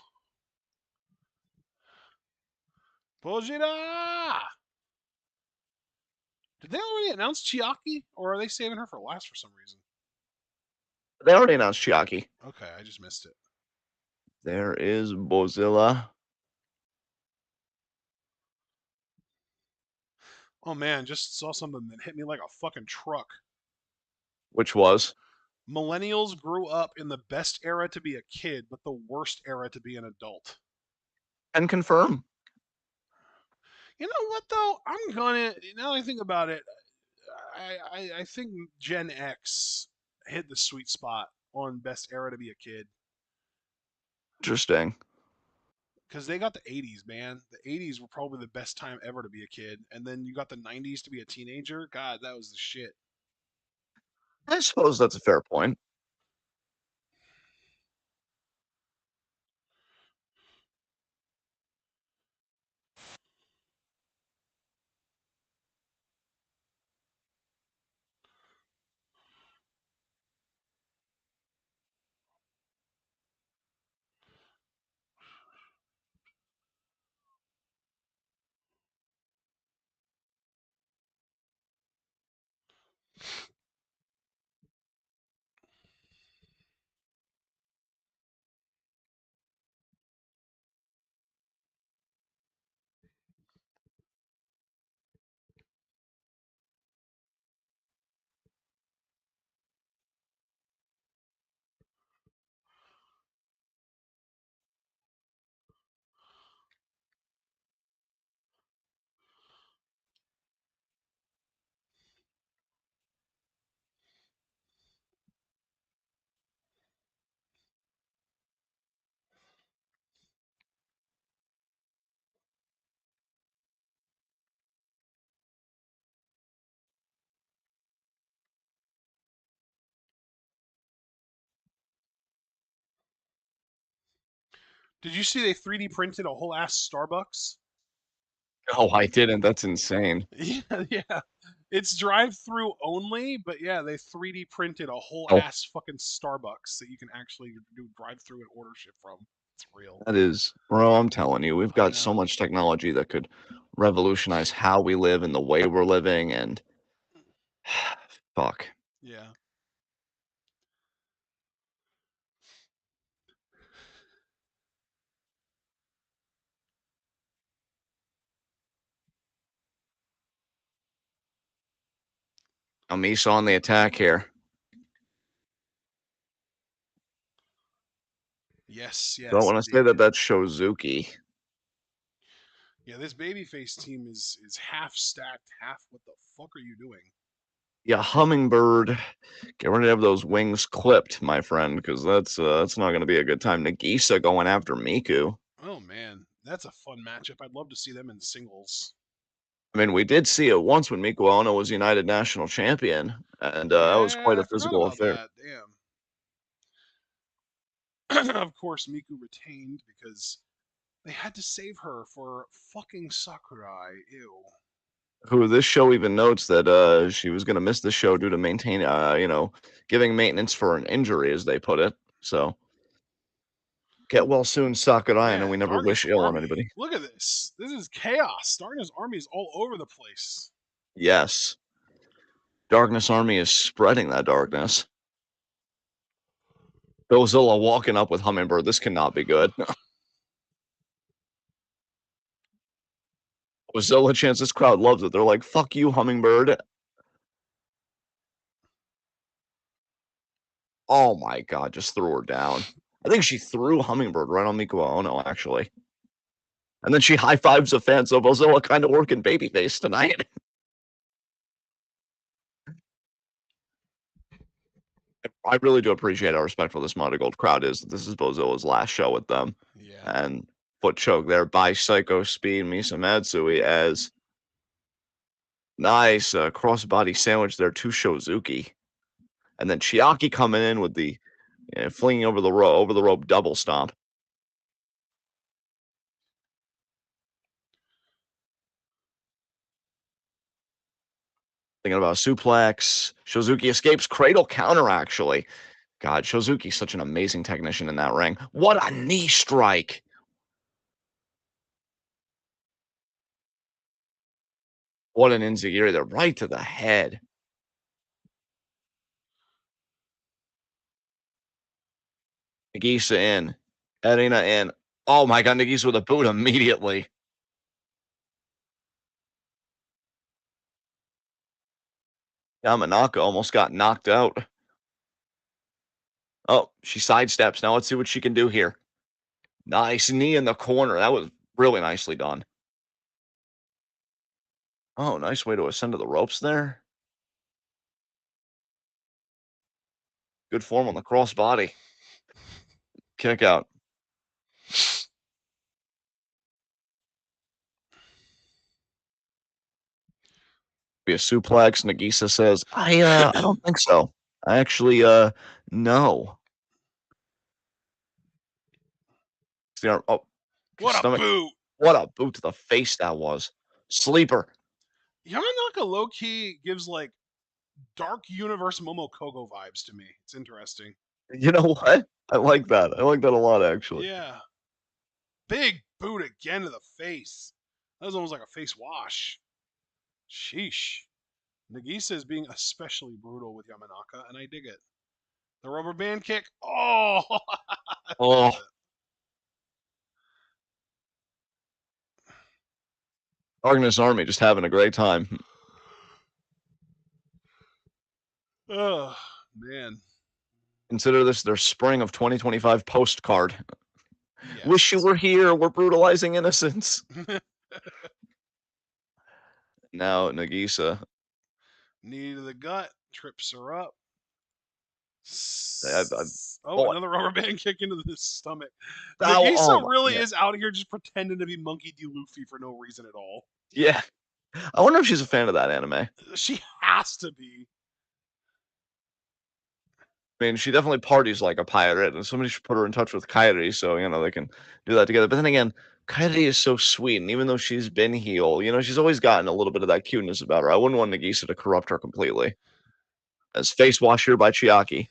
Bozilla! Did they already announce Chiaki? Or are they saving her for last for some reason? They already announced Chiaki. Okay, I just missed it. There is Bozilla, Oh man, just saw something that hit me like a fucking truck. which was, Millennials grew up in the best era to be a kid, but the worst era to be an adult. and confirm. You know what though? I'm gonna now that I think about it, I think Gen X hit the sweet spot on best era to be a kid Interesting. because they got the 80s, man. The 80s were probably the best time ever to be a kid, and then you got the 90s to be a teenager. God, that was the shit. I suppose that's a fair point. Did you see they 3D printed a whole ass Starbucks? Oh, I didn't. That's insane. Yeah, yeah. It's drive-through only, but yeah, they 3D printed a whole Oh, ass fucking Starbucks that you can actually do drive-through and order shit from. It's real. that is, bro, I'm telling you, we've I got so know. much technology that could revolutionize how we live and the way we're living, and fuck. Yeah. Amisa on the attack here. Yes, Don't yes, want to say indeed. that that's Shozuki, Yeah, this babyface team is half stacked, half what the fuck are you doing? yeah, Hummingbird. Get ready to have those wings clipped, my friend, because that's not going to be a good time. Nagisa going after Miku. Oh man, that's a fun matchup. I'd love to see them in singles. I mean, we did see it once when Miku Ono was United National Champion, and that was quite Yeah, a I forgot physical about affair. that. Damn. Of course, Miku retained because they had to save her for fucking Sakurai. Ew. Who this show even notes that she was going to miss the show due to giving maintenance for an injury, as they put it. So get well soon, Sakurai, and Man, we never Darkness wish ill on Army. anybody. Look at this. This is chaos. Darkness Army is all over the place. Yes, Darkness Army is spreading that darkness. Godzilla walking up with Hummingbird. This cannot be good. Godzilla chance. This crowd loves it. They're like, "Fuck you, Hummingbird." Oh my god, just threw her down. I think she threw Hummingbird right on Miku Ono, actually. And then she high fives a fan, so Godzilla kind of working babyface tonight. I really do appreciate how respectful this Marigold crowd is. This is Bozilla's last show with them. Yeah. And foot choke there by Psycho Speed Misa Matsui as nice crossbody sandwich there to Shozuki. And then Chiaki coming in with the flinging over the rope double stomp. Thinking about suplex. Shozuki escapes cradle counter actually. God, Shozuki's such an amazing technician in that ring. What a knee strike. What an enziguri there, right to the head. Nagisa in. Erina in. Oh my god, Nagisa with a boot immediately. Yamanaka almost got knocked out. Oh, she sidesteps. Now let's see what she can do here. Nice knee in the corner. That was really nicely done. Oh, nice way to ascend to the ropes there. Good form on the crossbody. Kick out. Be a suplex. Nagisa says, I don't think so. I actually no. Oh, What a stomach. boot. What a boot to the face that was. Sleeper. Yamanaka low key gives like Dark Universe Momokogo vibes to me. It's interesting. You know what? I like that. I like that a lot, actually. Yeah. Big boot again to the face. That was almost like a face wash. Sheesh. Nagisa is being especially brutal with Yamanaka, and I dig it. The rubber band kick. Oh, I love Oh, Darkness Army just having a great time. it. Oh, man. Consider this their spring of 2025 postcard. Wish you Yes. were here. We're brutalizing innocents. Now, Nagisa. Knee to the gut. Trips her up. I, Oh, oh, another rubber band kick into the stomach. oh Nagisa my, really yeah. is out here just pretending to be Monkey D. Luffy for no reason at all. Yeah. I wonder if she's a fan of that anime. She has to be. I mean, she definitely parties like a pirate, and somebody should put her in touch with Kairi so, they can do that together. But then again, Kairi is so sweet, and even though she's been heel, she's always gotten a little bit of that cuteness about her. I wouldn't want Nagisa to corrupt her completely. As face wash here by Chiaki.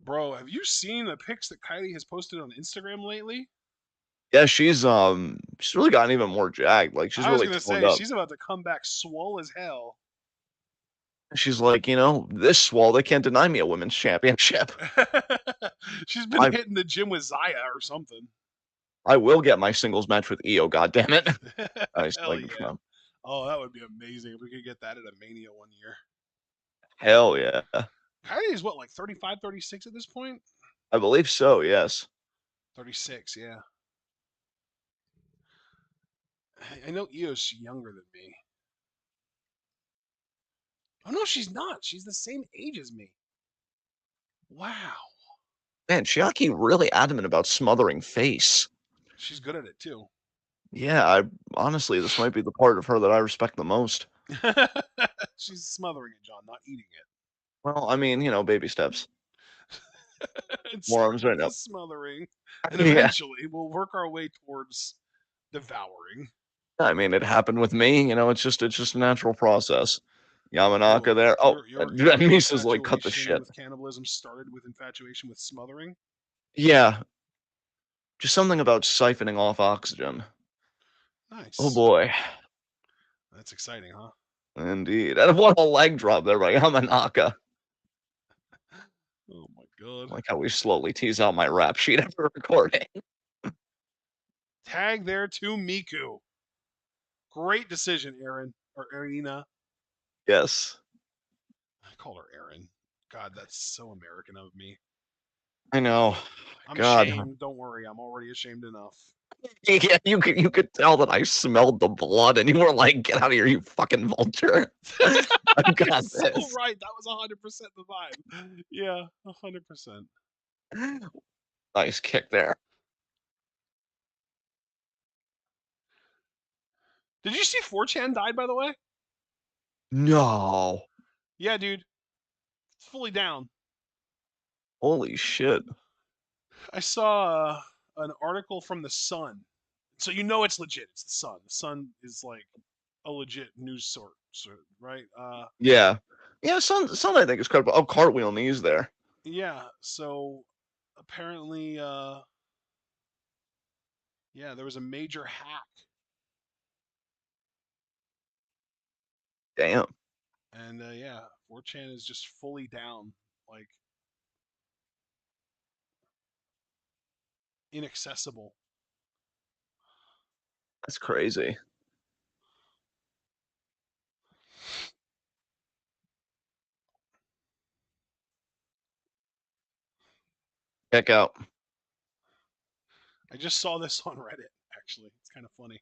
Bro, have you seen the pics that Kylie has posted on Instagram lately? Yeah, she's really gotten even more jagged. Like she's I was really gonna toned say up. she's about to come back swole as hell. She's like, this swole, they can't deny me a women's championship. She's been I hitting the gym with Zaya or something. I will get my singles match with Io, god damn it. Nice Hell like yeah. Oh, that would be amazing if we could get that at a Mania one year. hell yeah. Kylie is what, like 35, 36 at this point? I believe so, yes. 36, yeah. I know Io's younger than me. Oh no, she's not. She's the same age as me. Wow. Man, Chiaki really adamant about smothering face. She's good at it too. Yeah, I honestly, this might be the part of her that I respect the most. She's smothering it, John, not eating Well, I mean, baby steps. it. It More starts arms right with now. the smothering, and Yeah. eventually we'll work our way towards devouring. I mean, it happened with me, it's just a natural process. Yamanaka Oh, there. Oh, and your Misa's like, cut the infatuation shit. with cannibalism started with infatuation with smothering. Yeah, just something about siphoning off oxygen. Oh Nice. boy. That's exciting, huh? Indeed. And what a leg drop there by Yamanaka. Oh my god. Like how we slowly tease out my rap sheet after recording. Tag there to Miku. Great decision, Aaron or Arena. Yes. I called her Aaron. God, that's so American of me. I know. I'm God. ashamed. Don't worry, I'm already ashamed enough. Yeah, you could tell that I smelled the blood and you were like, get out of here, you fucking vulture. I've You're got so this. right. That was 100% the vibe. Yeah, 100%. Nice kick there. Did you see 4chan died, by the way? No. Yeah, dude. It's fully down. Holy shit. I saw an article from the Sun. So you know it's legit. It's the Sun. The Sun is like a legit news sort, right? Yeah. Yeah, son I think is credible. Oh, cartwheel knees there. Yeah. So apparently, yeah, there was a major hack, Damn. and yeah, 4chan is just fully down, like inaccessible. That's crazy. Check out. I just saw this on Reddit. Actually, it's kind of funny.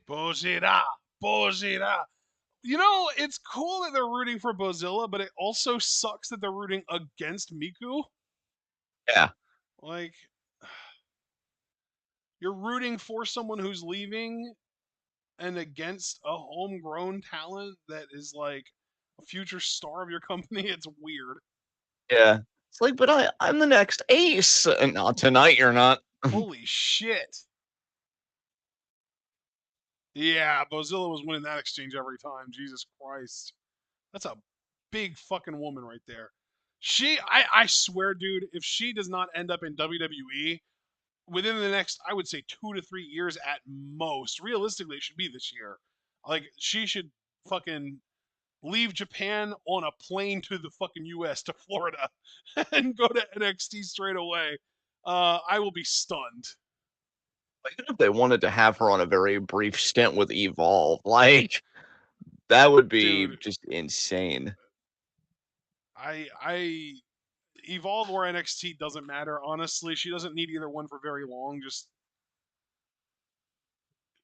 Bozira, Bozira. You know, it's cool that they're rooting for Bozilla, but it also sucks that they're rooting against Miku. Yeah. Like, you're rooting for someone who's leaving and against a homegrown talent that is like a future star of your company. It's weird. Yeah. It's like, but I'm the next ace. And not tonight, you're not. Holy shit. Yeah, Bozilla was winning that exchange every time. Jesus Christ. That's a big fucking woman right there. I swear, dude, if she does not end up in WWE within the next, I would say 2 to 3 years at most, realistically, it should be this year. Like, she should fucking leave Japan on a plane to the fucking US to Florida and go to NXT straight away. I will be stunned. Even if they wanted to have her on a very brief stint with Evolve, like, that would be Dude, just insane. I Evolve or NXT doesn't matter. Honestly, she doesn't need either one for very long. Just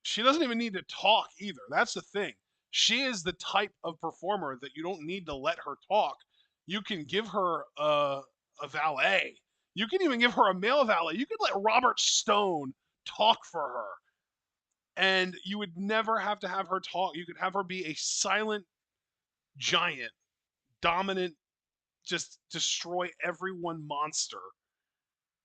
she doesn't even need to talk either. That's the thing. She is the type of performer that you don't need to let her talk. You can give her a valet. You can even give her a male valet. You could let Robert Stone talk for her, and you would never have her talk. You could have her be a silent giant, dominant, just destroy everyone monster,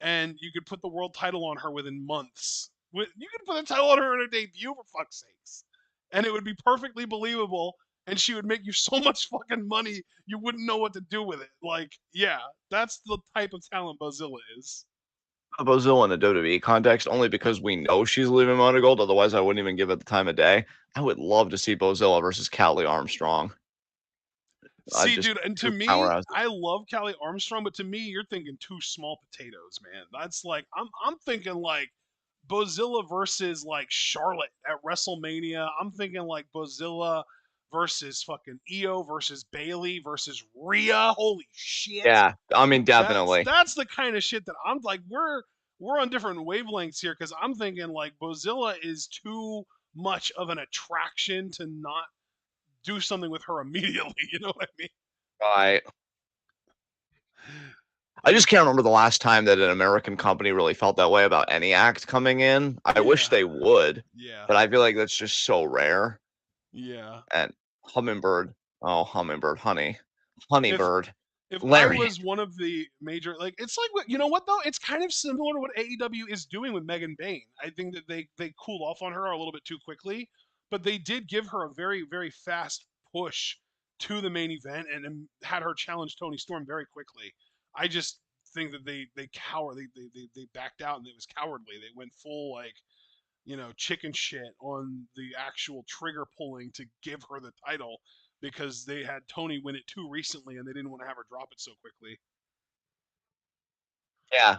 and you could put the world title on her within months. You could put the title on her in her debut, for fuck's sakes, and it would be perfectly believable. And she would make you so much fucking money, you wouldn't know what to do with it. Like, yeah, that's the type of talent Bozilla is. Bozilla in a WWE context, only because we know she's leaving MARIGOLD, otherwise I wouldn't even give it the time of day. I would love to see Bozilla versus Callie Armstrong. See, Just dude, and to two me, powerhouses. I love Callie Armstrong, but to me, you're thinking two small potatoes, man. That's like I'm thinking like Bozilla versus like Charlotte at WrestleMania. I'm thinking like Bozilla versus fucking Io versus Bailey versus Rhea. Holy shit. Yeah, I mean, That's definitely. that's the kind of shit that I'm like we're on different wavelengths here because I'm thinking like Bozilla is too much of an attraction to not do something with her immediately. You know what I mean? Right. I Like, just can't remember the last time that an American company really felt that way about any act coming in. I wish yeah, they would, yeah, but I feel like that's just so rare. yeah. And Hummingbird, oh, Hummingbird, honey, If Honeybird, if I Larry. was one of the major, like, it's like what you know what though? It's kind of similar to what AEW is doing with Megan Bayne. I think that they cooled off on her a little bit too quickly, but they did give her a very fast push to the main event and had her challenge Tony Storm very quickly. I just think that they cower they backed out and it was cowardly. They went full like chicken shit on the actual trigger pulling to give her the title because they had Tony win it too recently and they didn't want to have her drop it so quickly. Yeah.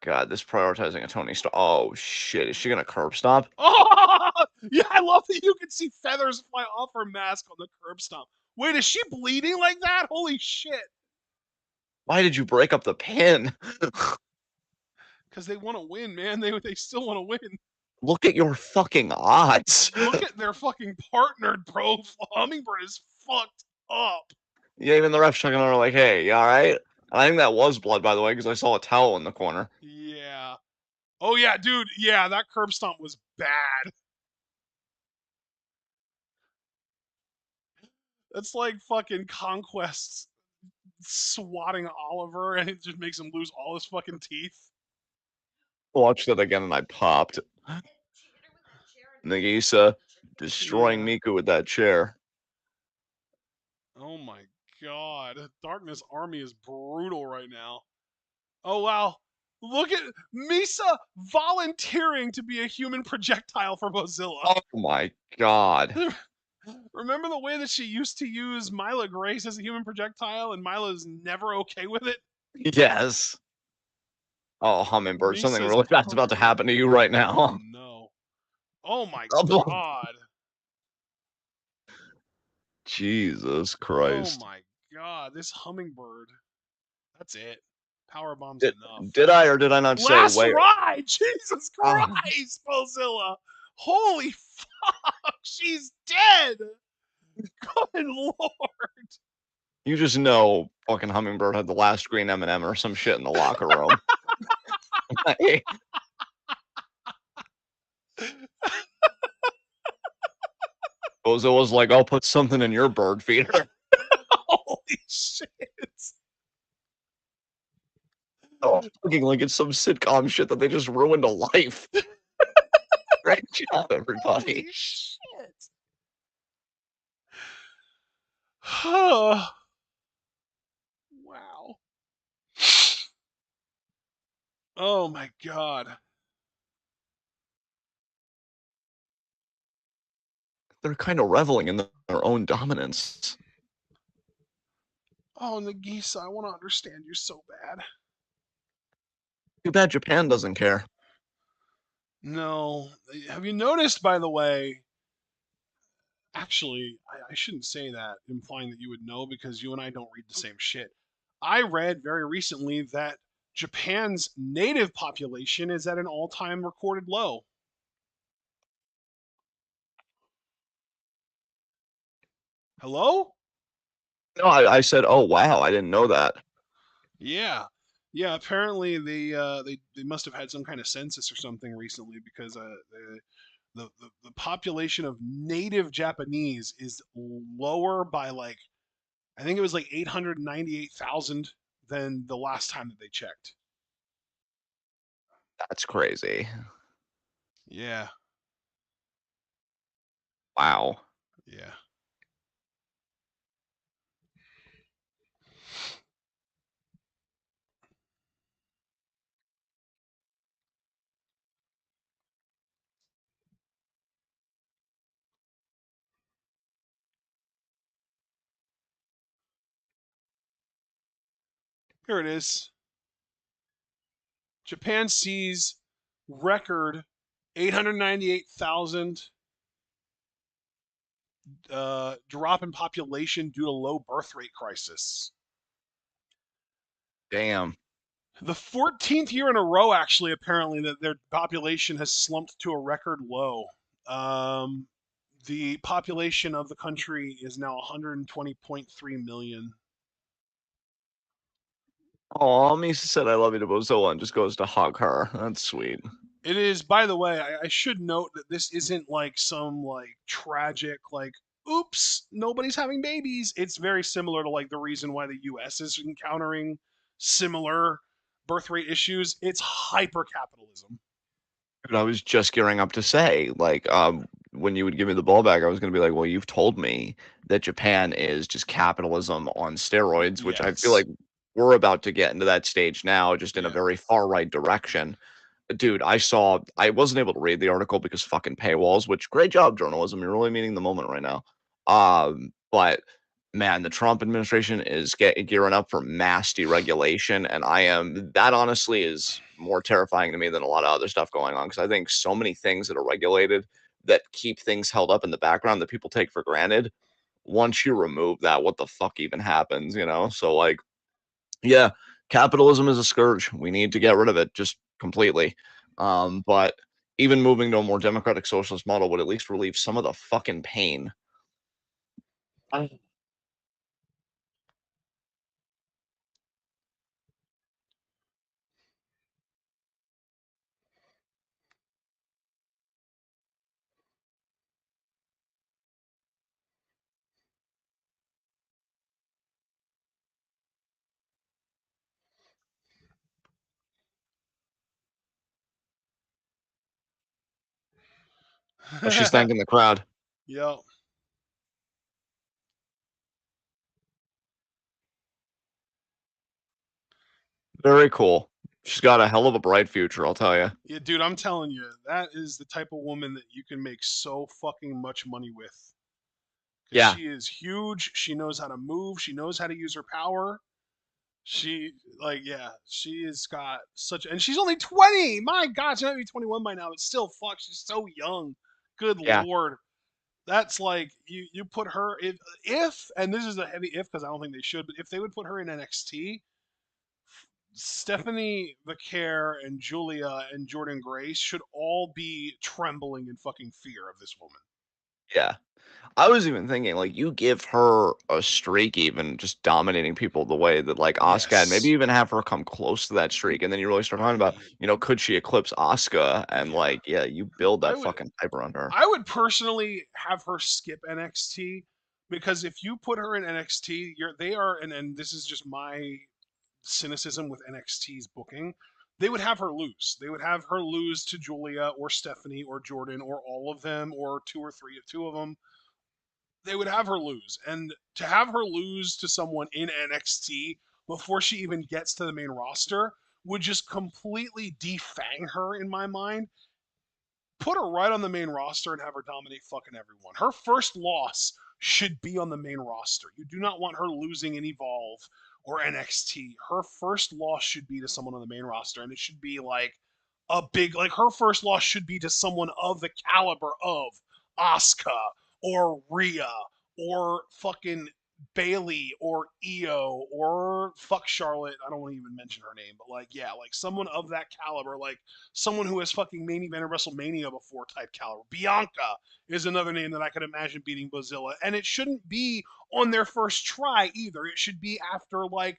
God, this prioritizing a Tony Stark. Oh shit, is she gonna curb stop? Oh, yeah, I love that you can see feathers fly off her mask on the curb stomp. Wait, is she bleeding like that? Holy shit. Why did you break up the pin? Because they want to win, man. They still want to win. Look at your fucking odds. Look at their fucking partner, bro. Hummingbird is fucked up. Yeah, even the refs checking on her like, hey, you all right? And I think that was blood, by the way, because I saw a towel in the corner. Yeah. Oh yeah, dude. Yeah, that curb stomp was bad. That's like fucking Conquest swatting Oliver, and it just makes him lose all his fucking teeth. Watched that again and I popped. Nagisa destroying Yeah. Miku with that chair. Oh my god. Darkness Army is brutal right now. Oh wow. Look at Misa volunteering to be a human projectile for Mozilla. Oh my god. Remember the way that she used to use Mila Grace as a human projectile, and Mila's never okay with it? Yes. Oh, Hummingbird, something Misa's really bad's about to perfect. happen to you right Oh now. no. Oh my Oh, god. Jesus Oh Christ. my god. This hummingbird. That's it. Power bomb's Did, enough. did I or did I not say Last wait? ride! Jesus Oh, Christ, Mozilla! Holy fuck! She's dead! Good lord! you just know fucking Hummingbird had the last green M&M or some shit in the locker room. Bozo was like, I'll put something in your bird feeder. Holy shit! Oh, looking like it's some sitcom shit that they just ruined a life. Great job, everybody. Holy shit! wow. Oh my god. They're kind of reveling in their own dominance. Oh, Nagisa, I want to understand you so bad. Too bad Japan doesn't care. No. Have you noticed, by the way, actually, I shouldn't say that, implying that you would know because you and I don't read the same shit. I read very recently that Japan's native population is at an all time recorded low. Hello? No, I said, oh wow, I didn't know that. Yeah. Yeah, apparently they must have had some kind of census or something recently because the population of native Japanese is lower by like I think it was like 898,000 than the last time that they checked. That's crazy. Yeah. Wow. Yeah. Here it is. Japan sees record 898,000 drop in population due to low birth rate crisis. Damn. The 14th year in a row, actually, apparently, that their population has slumped to a record low. Um, the population of the country is now 120.3 million. Oh, Misa said I love you to Bozilla and just goes to hug her. That's sweet. It is, by the way, I should note that this isn't like some like tragic, like, oops, nobody's having babies. It's very similar to like the reason why the US is encountering similar birth rate issues. It's hyper capitalism. Dude, I was just gearing up to say, like, when you would give me the ball back, I was gonna be like, well, you've told me that Japan is just capitalism on steroids, which I feel Yes. like we're about to get into that stage now, just in a Yeah. very far right direction. Dude, I wasn't able to read the article because fucking paywalls, which great job, journalism. You're really meeting the moment right now. But man, the Trump administration is gearing up for mass deregulation, and that honestly is more terrifying to me than a lot of other stuff going on because I think so many things that are regulated that keep things held up in the background that people take for granted. Once you remove that, what the fuck even happens, you know? So like yeah, capitalism is a scourge. We need to get rid of it just completely. But even moving to a more democratic socialist model would at least relieve some of the fucking pain. Oh, she's thanking the crowd. Yep. Very cool. She's got a hell of a bright future, I'll tell you. Yeah, dude, I'm telling you, that is the type of woman that you can make so fucking much money with. Because Yeah, she is huge. She knows how to move. She knows how to use her power. She, like, yeah, she has got such, and she's only 20. My God, she might be 21 by now, but still, fuck, she's so young. Good yeah, Lord. That's like, you put her, if, and this is a heavy if because I don't think they should, but if they would put her in NXT, Stephanie Vaquer and Julia and Jordan Grace should all be trembling in fucking fear of this woman. yeah. I was even thinking, like, you give her a streak, even just dominating people the way that, like, Asuka had, maybe Yes. even have her come close to that streak, and then you really start talking about, Right. could she eclipse Asuka? And, Yeah. like, yeah, you build I that would fucking hype around her. I would personally have her skip NXT because if you put her in NXT, they are and this is just my cynicism with NXT's booking. They would have her lose. They would have her lose to Julia or Stephanie or Jordan or all of them or two of them. They would have her lose. And to have her lose to someone in NXT before she even gets to the main roster would just completely defang her in my mind. Put her right on the main roster and have her dominate fucking everyone. Her first loss should be on the main roster. You do not want her losing in Evolve or NXT. Her first loss should be to someone on the main roster, and it should be like a big, like her first loss should be to someone of the caliber of Asuka or Rhea or fucking Bailey or Io or fuck Charlotte. I don't want to even mention her name, but like, yeah, like someone of that caliber, like someone who has fucking main evented WrestleMania before type caliber. Bianca is another name that I could imagine beating Bozilla. And it shouldn't be on their first try either. It should be after like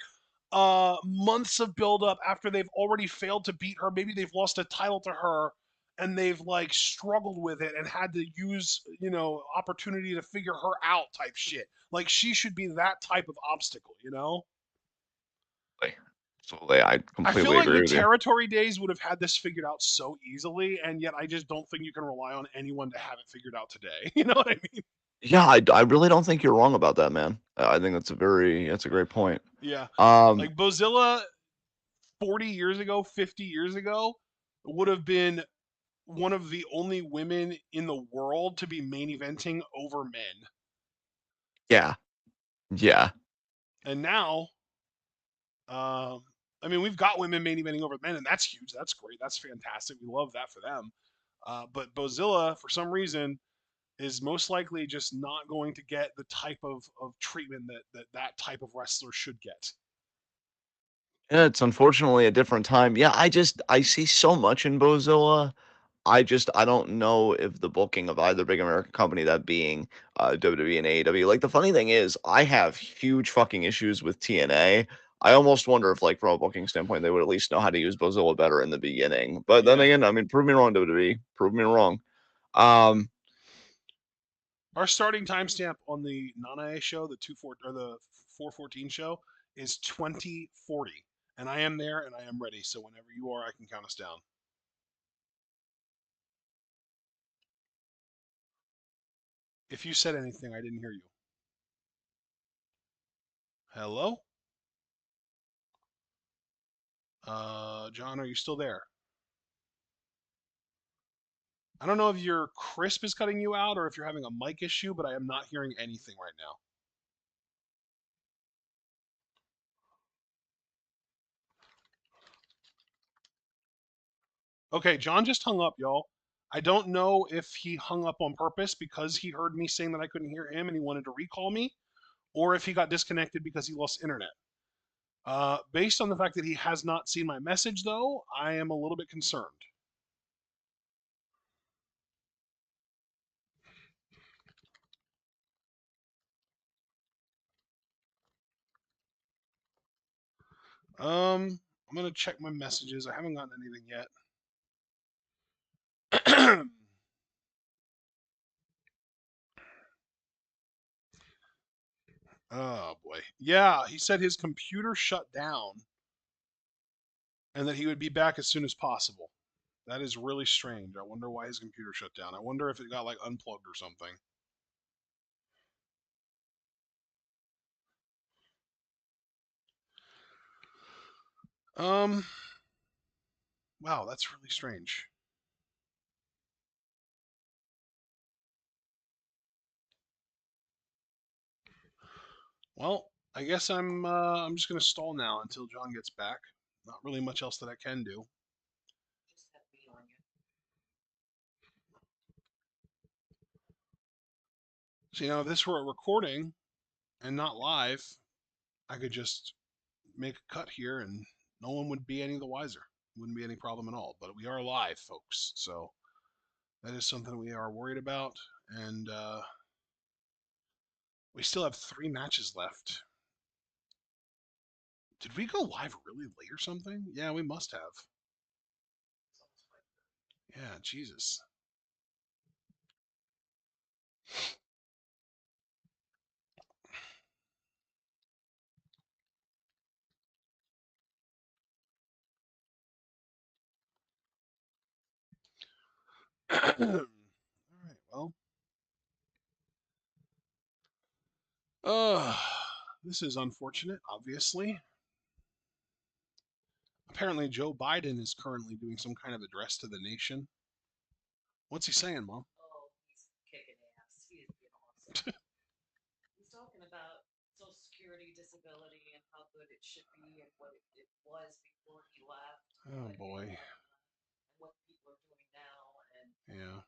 months of build up after they've already failed to beat her. Maybe they've lost a title to her and they've like struggled with it and had to use, opportunity to figure her out type shit. Like she should be that type of obstacle, you know? Like, absolutely, I I feel completely like agree the with you. territory days would have had this figured out so easily, and yet I just don't think you can rely on anyone to have it figured out today. You know what I mean? Yeah, I really don't think you're wrong about that, man. I think that's a great point. Yeah. Um, Like Bozilla 40 years ago, 50 years ago would have been one of the only women in the world to be main eventing over men. yeah, yeah, And now, I mean, we've got women main eventing over men, and that's huge. That's great. That's fantastic. We love that for them. But Bozilla, for some reason, is most likely just not going to get the type of treatment that type of wrestler should get. Yeah, it's unfortunately a different time. Yeah, I see so much in Bozilla. I don't know if the booking of either big American company, that being WWE and AEW. Like the funny thing is, I have huge fucking issues with TNA. I almost wonder if, like, from a booking standpoint, they would at least know how to use Bozilla better in the beginning. But then Yeah. again, I mean, prove me wrong, WWE. Prove me wrong. Um, Our starting timestamp on the Nanae show, the 24 or the 414 show, is 2040, and I am there and I am ready. So whenever you are, I can count us down. If you said anything, I didn't hear you. Hello, John, are you still there? I don't know if your crisp is cutting you out or if you're having a mic issue, but I am not hearing anything right now. Okay, John just hung up, y'all. I don't know if he hung up on purpose because he heard me saying that I couldn't hear him and he wanted to recall me, or if he got disconnected because he lost internet. Based on the fact that he has not seen my message, though, I am a little bit concerned. I'm gonna check my messages. I haven't gotten anything yet. Oh boy. Yeah, he said his computer shut down and that he would be back as soon as possible. That is really strange. I wonder why his computer shut down. I wonder if it got like unplugged or something. Um, wow, that's really strange. Well, I guess I'm just gonna stall now until John gets back. Not really much else that I can do. So, if this were a recording and not live, I could just make a cut here and no one would be any the wiser. Wouldn't be any problem at all. But we are live, folks. So that is something we are worried about. And we still have 3 matches left. Did we go live really late or something? Yeah, we must have. Yeah, Jesus. All right, well. Uh, this is unfortunate, obviously. Apparently, Joe Biden is currently doing some kind of address to the nation. What's he saying, Mom? Oh boy. Yeah.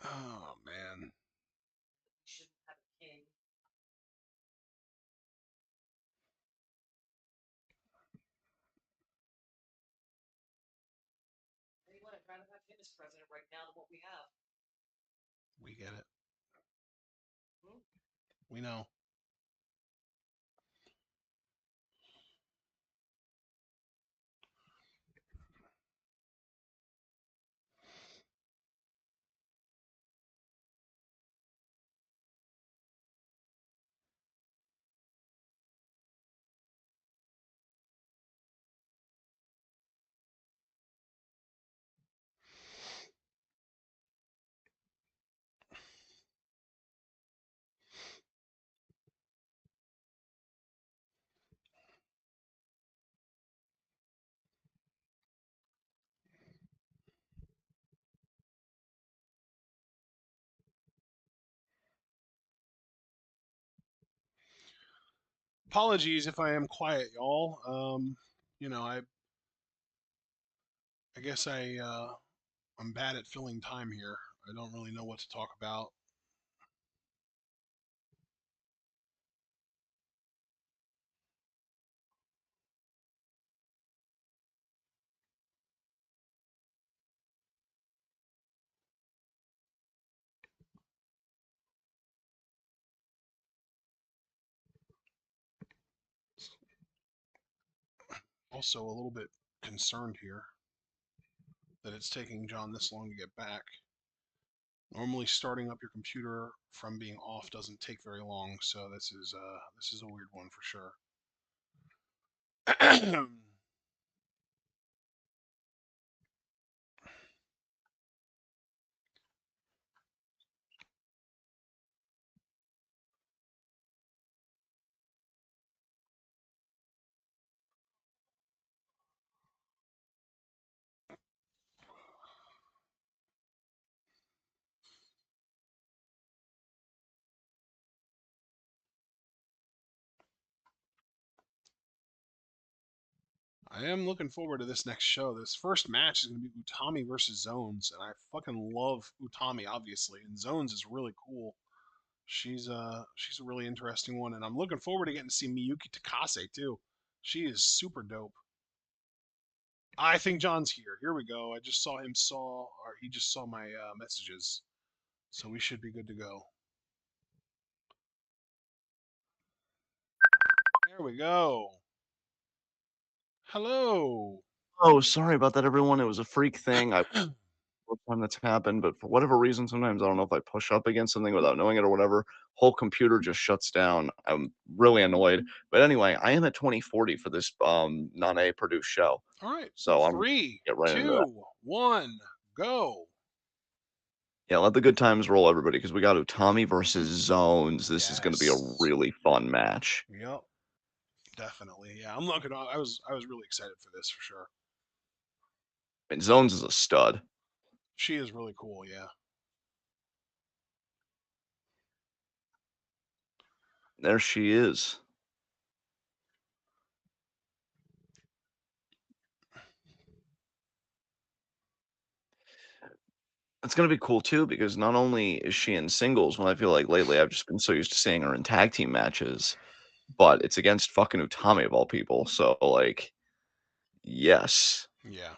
Oh man. We get it. We know. Apologies if I am quiet, y'all. You know, I guess I'm bad at filling time here. I don't really know what to talk about. Also, a little bit concerned here that it's taking John this long to get back. Normally, starting up your computer from being off doesn't take very long, so this is a weird one for sure. I am looking forward to this next show. This first match is going to be Utami versus Zones, and I fucking love Utami, obviously, and Zones is really cool. She's a really interesting one, and I'm looking forward to getting to see Miyuki Takase too. She is super dope. I think John's here. Here we go. I just or he just saw my messages, so we should be good to go. There we go. Hello. Oh, sorry about that, everyone. It was a freak thing. I First time that's happened, but for whatever reason, sometimes I don't know if I push up against something without knowing it or whatever, whole computer just shuts down. I'm really annoyed. But anyway, I am at 2040 for this Nanae produced show. All right. So I'm Three, get right into that. 2, 1, go. Yeah, let the good times roll, everybody, because we got Utami versus Zones. This is going to be a Yes. really fun match. Yep. Definitely. Yeah. I was really excited for this for sure. And Zones is a stud. She is really cool. Yeah. There she is. It's gonna be cool too because not only is she in singles, when I feel like lately I've just been so used to seeing her in tag team matches, but it's against fucking Utami of all people. So like, yes. Yeah.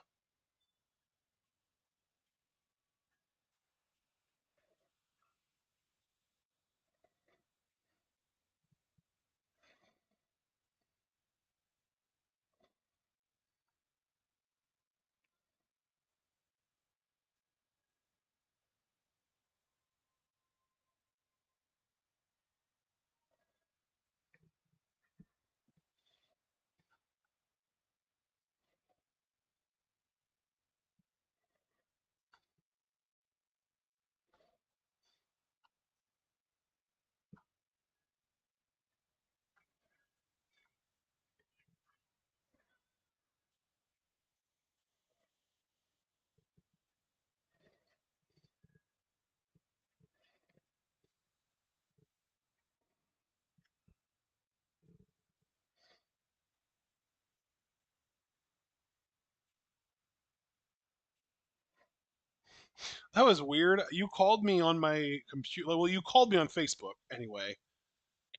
That was weird. You called me on my computer. Well, you called me on Facebook anyway.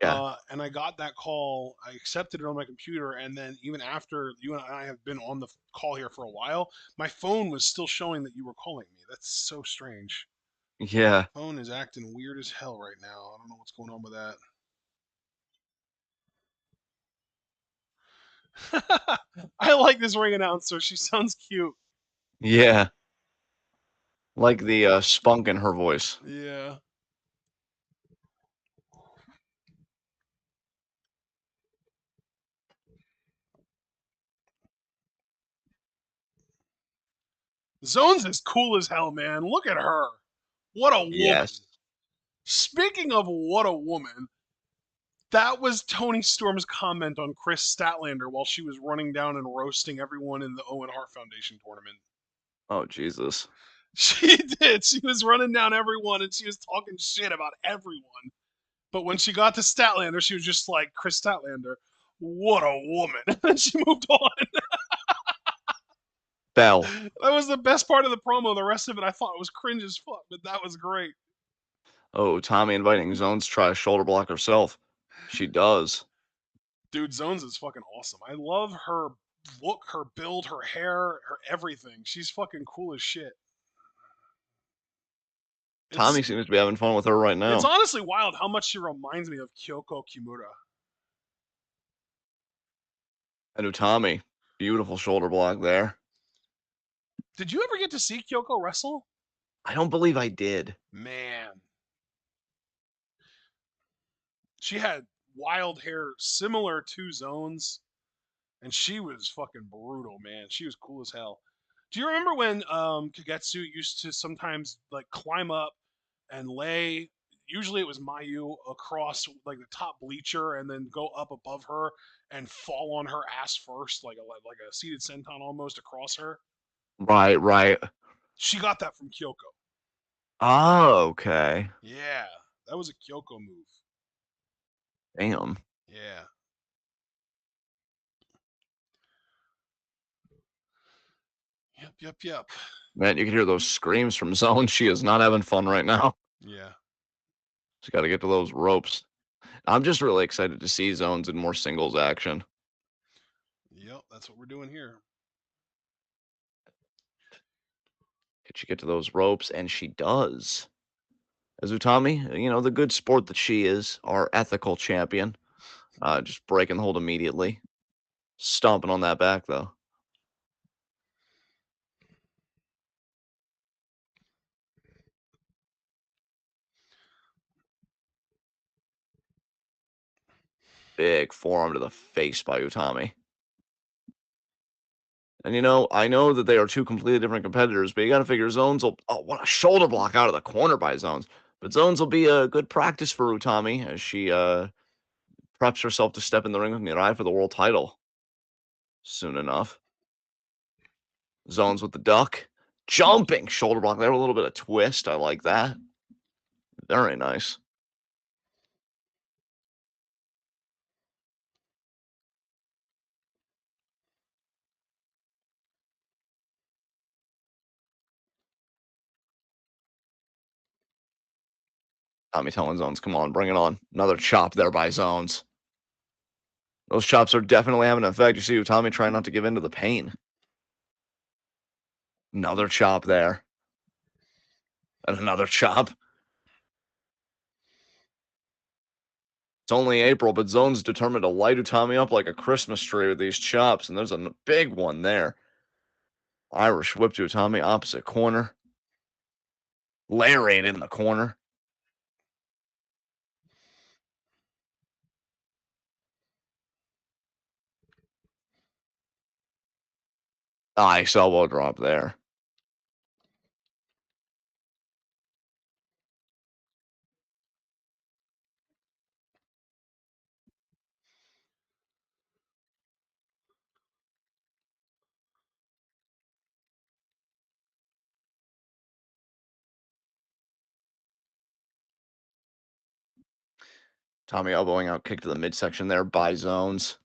Yeah. And I got that call. I accepted it on my computer, and then even after you and I have been on the call here for a while, my phone was still showing that you were calling me. That's so strange. Yeah. Phone is acting weird as hell right now. I don't know what's going on with that. I like this ring announcer. She sounds cute. Yeah. Like the spunk in her voice. Yeah. Zone's is cool as hell, man. Look at her. What a Yes. woman. Speaking of what a woman, that was Tony Storm's comment on Chris Statlander while she was running down and roasting everyone in the Owen Hart Foundation tournament. Oh Jesus. She did. She was running down everyone and she was talking shit about everyone. But when she got to Statlander, she was just like, Chris Statlander, what a woman. And she moved on. Bell. That was the best part of the promo. The rest of it I thought was cringe as fuck, but that was great. Oh, Tommy inviting Zones to try a shoulder block herself. She does. Dude, Zones is fucking awesome. I love her look, her build, her hair, her everything. She's fucking cool as shit. It's Tommy seems to be having fun with her right it's now. honestly wild how much she reminds me of Kyoko Kimura. And Utami. Beautiful shoulder block there. Did you ever get to see Kyoko wrestle? I don't believe I did. Man, she had wild hair similar to Zone's, and she was fucking brutal, man. She was cool as hell. Do you remember when Kagetsu used to sometimes like climb up and lay? Usually it was Mayu across like the top bleacher and then go up above her and fall on her ass first, like a seated senton almost across her. Right, right. She got that from Kyoko. Oh, okay. Yeah, that was a Kyoko move. Damn. Yeah. Yep, yep, yep. Man, you can hear those screams from Zone. She is not having fun right now. Yeah. She's got to get to those ropes. I'm just really excited to see Zones in more singles action. Yep, that's what we're doing here. Could she get to those ropes? And she does. As Utami, the good sport that she is, our ethical champion, just breaking the hold immediately. Stomping on that back, though. Big forearm to the face by Utami. And I know that they are two completely different competitors, but you got to figure Zones will. Oh, what a shoulder block out of the corner by Zones. But Zones will be a good practice for Utami as she preps herself to step in the ring with Nanae for the world title soon enough. Zones with the duck. Jumping shoulder block there, a little bit of twist. I like that. Very nice. Tommy telling Zones, come on, bring it on. Another chop there by Zones. Those chops are definitely having an effect. You see Tommy trying not to give in to the pain. Another chop there. And another chop. It's only April, but Zone's determined to light Utami up like a Christmas tree with these chops, and there's a big one there. Irish whip to Utami, opposite corner. Lariat in the corner. Nice elbow drop there. Tommy elbowing out, kick to the midsection there by Zones.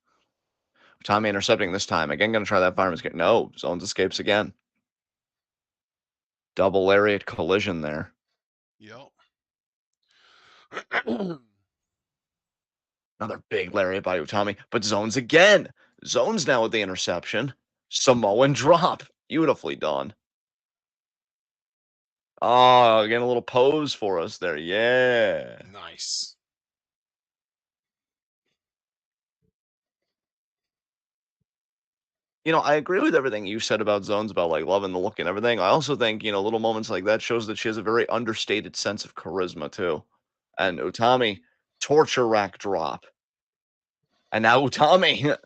Tommy intercepting this time. Again, going to try that fireman's kick. No, Zones escapes again. Double lariat collision there. Yep. Another big lariat by Utami, but Zones again. Zones now with the interception. Samoan drop. Beautifully done. Oh, again, a little pose for us there. Yeah. Nice. I agree with everything you said about Zones, about like loving the look and everything. I also think, little moments like that shows that she has a very understated sense of charisma too. And Utami, torture rack drop. And now Utami.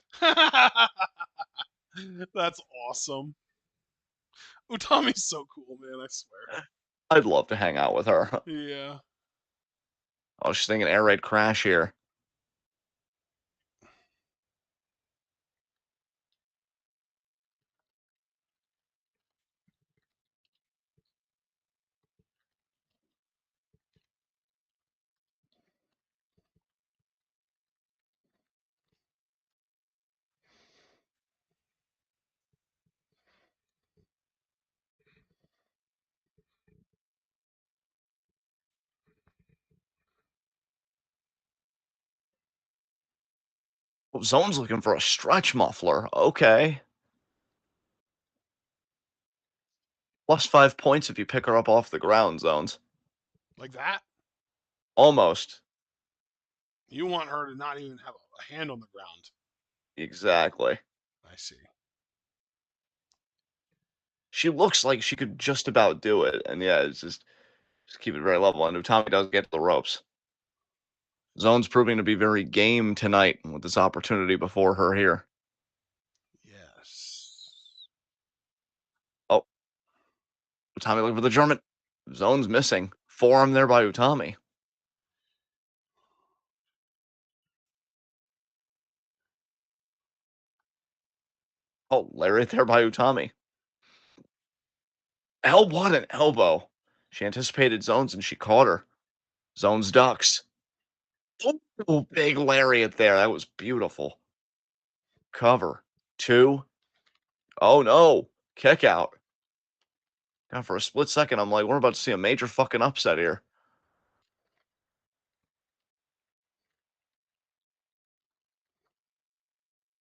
That's awesome. Utami's so cool, man, I swear. I'd love to hang out with her. Yeah. Oh, she's thinking air raid crash here. Oh, Zone's looking for a stretch muffler. Okay. Plus 5 points if you pick her up off the ground, Zones. Like that? Almost. You want her to not even have a hand on the ground. Exactly. I see. She looks like she could just about do it. And yeah, it's just keep it very level. And Utami does get to the ropes. Zone's proving to be very game tonight with this opportunity before her here. Yes. Oh, Utami looking for the German. Zone's missing. Forearm there by Utami. Oh, lariat there by Utami. What an elbow. She anticipated Zones and she caught her. Zones ducks. Oh, big lariat there. That was beautiful. Cover. Two. Oh no. Kick out. God, for a split second, I'm like, we're about to see a major fucking upset here.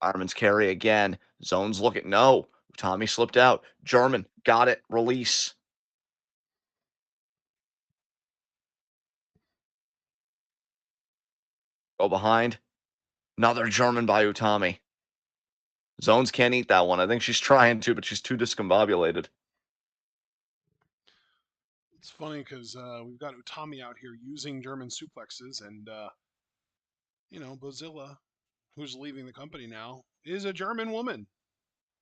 Fireman's carry again. Zone's looking. No. Tommy slipped out. German. Got it. Release. Go behind. Another German by Utami. Zones can't eat that one. I think she's trying to, but she's too discombobulated. It's funny because we've got Utami out here using German suplexes, and Bozilla, who's leaving the company now, is a German woman.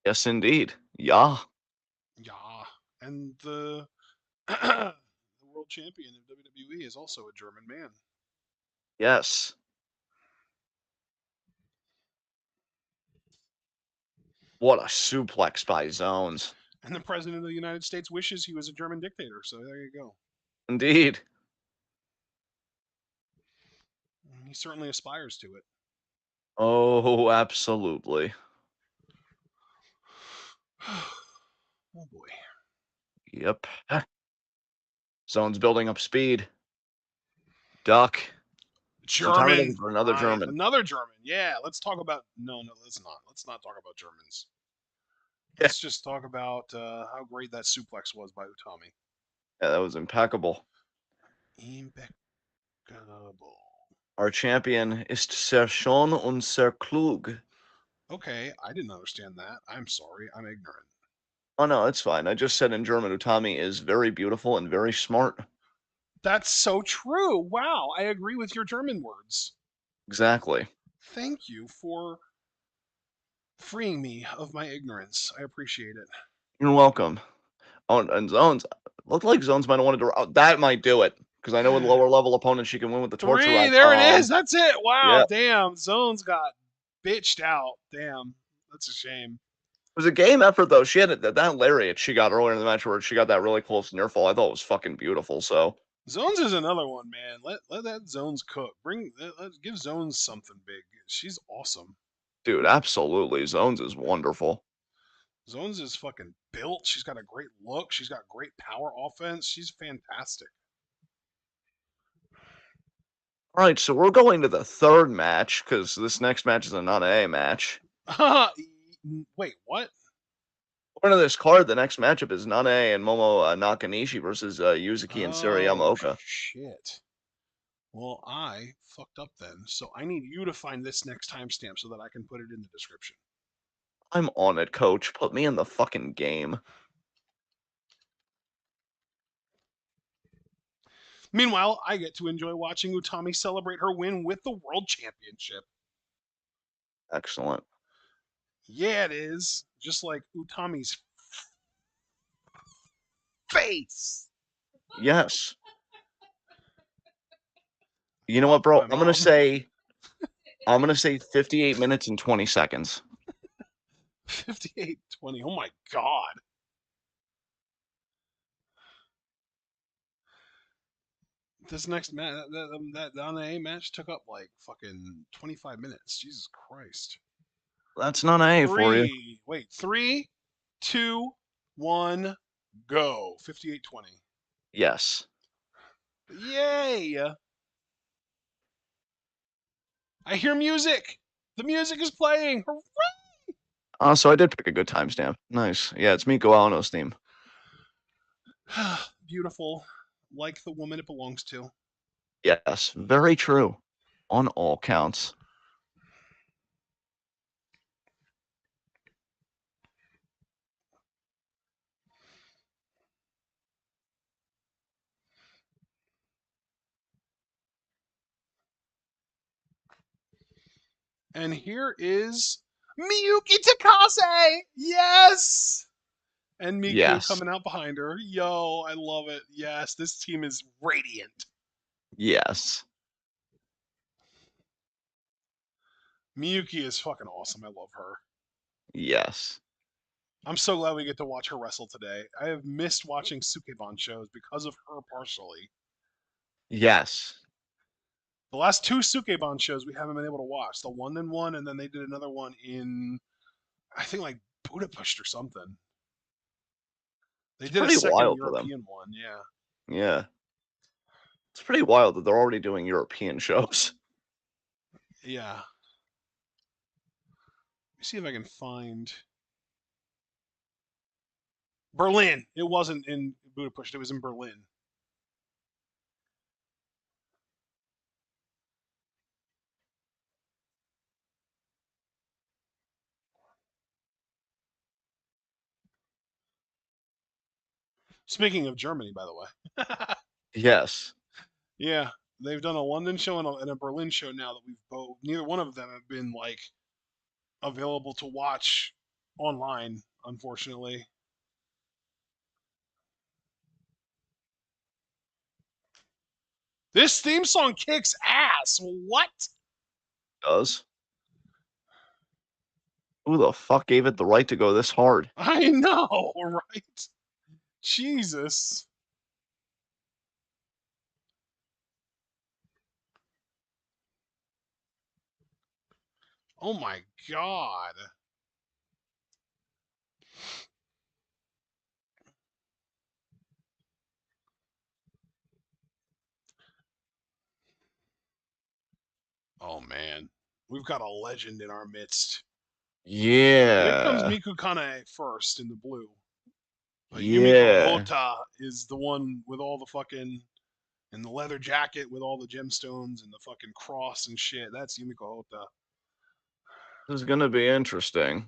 Yes, indeed. Yeah. Yeah, and the world champion of WWE is also a German man. Yes. What a suplex by Zones. And the president of the United States wishes he was a German dictator. So there you go. Indeed. He certainly aspires to it. Oh, absolutely. Oh boy. Yep. Zone's building up speed. Duck. Utami looking German, for another right? German. Another German. Yeah. Let's talk about. No, let's not. Let's not talk about Germans. Yeah, Let's just talk about how great that suplex was by Utami. that was impeccable. Impeccable. Our champion ist sehr schön und sehr klug. Okay, I didn't understand that. I'm sorry. I'm ignorant. Oh no, it's fine. I just said in German, Utami is very beautiful and very smart. That's so true. Wow, I agree with your German words. Exactly. Thank you for freeing me of my ignorance. I appreciate it. You're welcome. Oh, and Zones looked like Zones might have wanted to. Oh, that might do it because I know with lower level opponents she can win with the torture Three, rack. there it is. That's it. Yeah, Wow, it damn. Zones got bitched out. Damn, that's a shame. was a game effort though. She had that lariat she got earlier in the match where she got that really close near fall. I thought it was fucking beautiful. So, Zones is another one, man. Let that Zones cook. Give Zones something big. She's awesome. dude, absolutely, Zones is wonderful. Zones is fucking built. She's got a great look. She's got great power offense. She's fantastic. All right, so we're going to the third match because this next match is a Nanae match. Wait, what? According to this card, the next matchup is Nanae and Momo Nakanishi versus Yuzuki and Sarayama Oh Oka. shit. Well, I fucked up then. So I need you to find this next timestamp so that I can put it in the description. I'm on it, coach. Put me in the fucking game. Meanwhile, I get to enjoy watching Utami celebrate her win with the World Championship. Excellent. Yeah, it is. Just like Utami's face. Yes. You know what, Fuck bro? my mom. I'm gonna say 58 minutes and 20 seconds. 58-20. Oh my god. This next match, that on the A match took up like fucking 25 minutes. Jesus Christ. That's not A for you. Three, two, one, go. 58-20. Yes. Yay! I hear music. The music is playing. So I did pick a good timestamp. Nice. Yeah, it's Miko Ano's theme. Beautiful. Like the woman it belongs to. Yes, very true. On all counts. And here is Miyuki Takase. Yes. And Miku Yes. coming out behind her. Yo, I love it. Yes, this team is radiant. Yes. Miyuki is fucking awesome. I love her. Yes. I'm so glad we get to watch her wrestle today. I have missed watching Sukeban shows because of her partially. Yes. The last two Sukeban shows we haven't been able to watch. The one and one, and then they did another one in, I think, like Budapest or something. They It's did a pretty second wild for them. European one, yeah. Yeah. It's pretty wild that they're already doing European shows. Yeah. Let me see if I can find Berlin. It wasn't in Budapest, it was in Berlin. Speaking of Germany, by the way. Yes. Yeah, they've done a London show and a Berlin show now that we've both. Neither one of them have been like available to watch online, unfortunately. This theme song kicks ass. What? Does. Who the fuck gave it the right to go this hard? I know, right? Jesus. Oh my god. Oh man. We've got a legend in our midst. Here comes Yeah. Miku Kanae first in the blue. But Yumiko Yeah. Hota is the one with all the fucking in the leather jacket with all the gemstones and the fucking cross and shit. That's Yumiko Hota. This is gonna be interesting.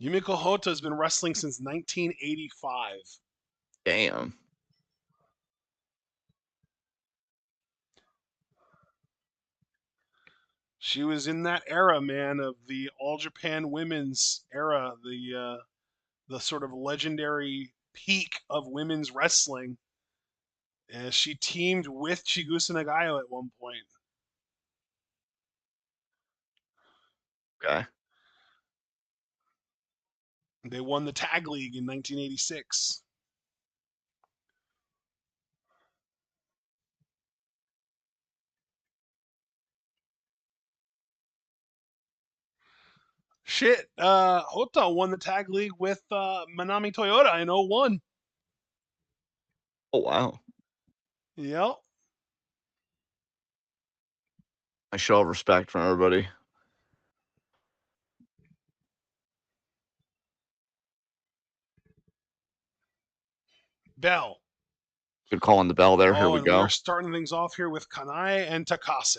Yumiko Hota has been wrestling since 1985. Damn. She was in that era, man, of the All Japan Women's era, the sort of legendary peak of women's wrestling. And she teamed with Chigusa Nagayo at one point. Okay. They won the tag league in 1986. Shit, Hota won the tag league with Manami Toyota in '01. Oh wow. Yep. I show respect from everybody. Bell. Good call on the bell there. Here Oh, we and we are go. starting things off here with Kanae and Takase.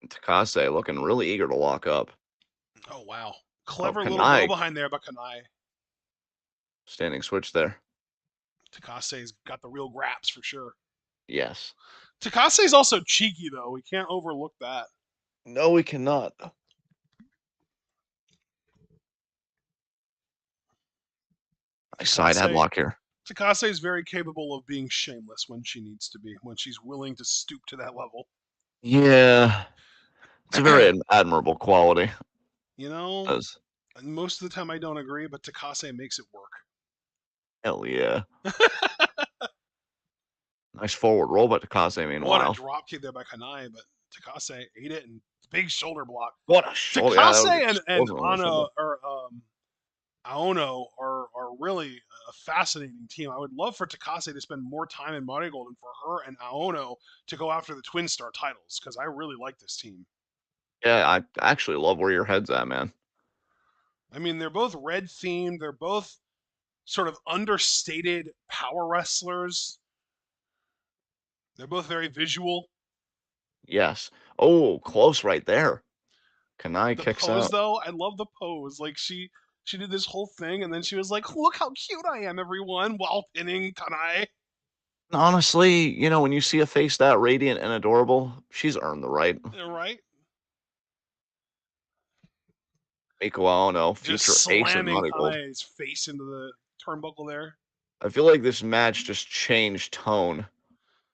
Takase looking really eager to lock up. Oh, wow. Oh, Clever little go Kanai behind there by Kanae. standing switch there. Takase's got the real graps for sure. Yes. Takase's also cheeky, though. We can't overlook that. No, we cannot. Nice side Takase, headlock here. Takase is very capable of being shameless when she needs to be, when she's willing to stoop to that level. Yeah. It's a very admirable quality. You know, As most of the time I don't agree, but Takase makes it work. hell yeah. Nice forward roll by Takase What a meanwhile. drop kick there by Kanai, but Takase ate it and big shoulder block. What a shoulder. Yeah, that was Takase and explosive on the Ano shoulder. or Aono are are really a fascinating team. I would love for Takase to spend more time in Marigold and for her and Aono to go after the Twin Star titles because I really like this team. Yeah, I actually love where your head's at, man. I mean, they're both red themed. They're both sort of understated power wrestlers. They're both very visual. Yes. Oh, close right there. Kanai The kicks pose, out. though, I love the pose. Like she did this whole thing, and then she was like, "Look how cute I am, everyone!" while pinning Tanai. Honestly, when you see a face that radiant and adorable, she's earned the right. Right? Miko Aono, Just future ace of slamming Marigold. Tanai's face into the turnbuckle there. I feel like this match just changed tone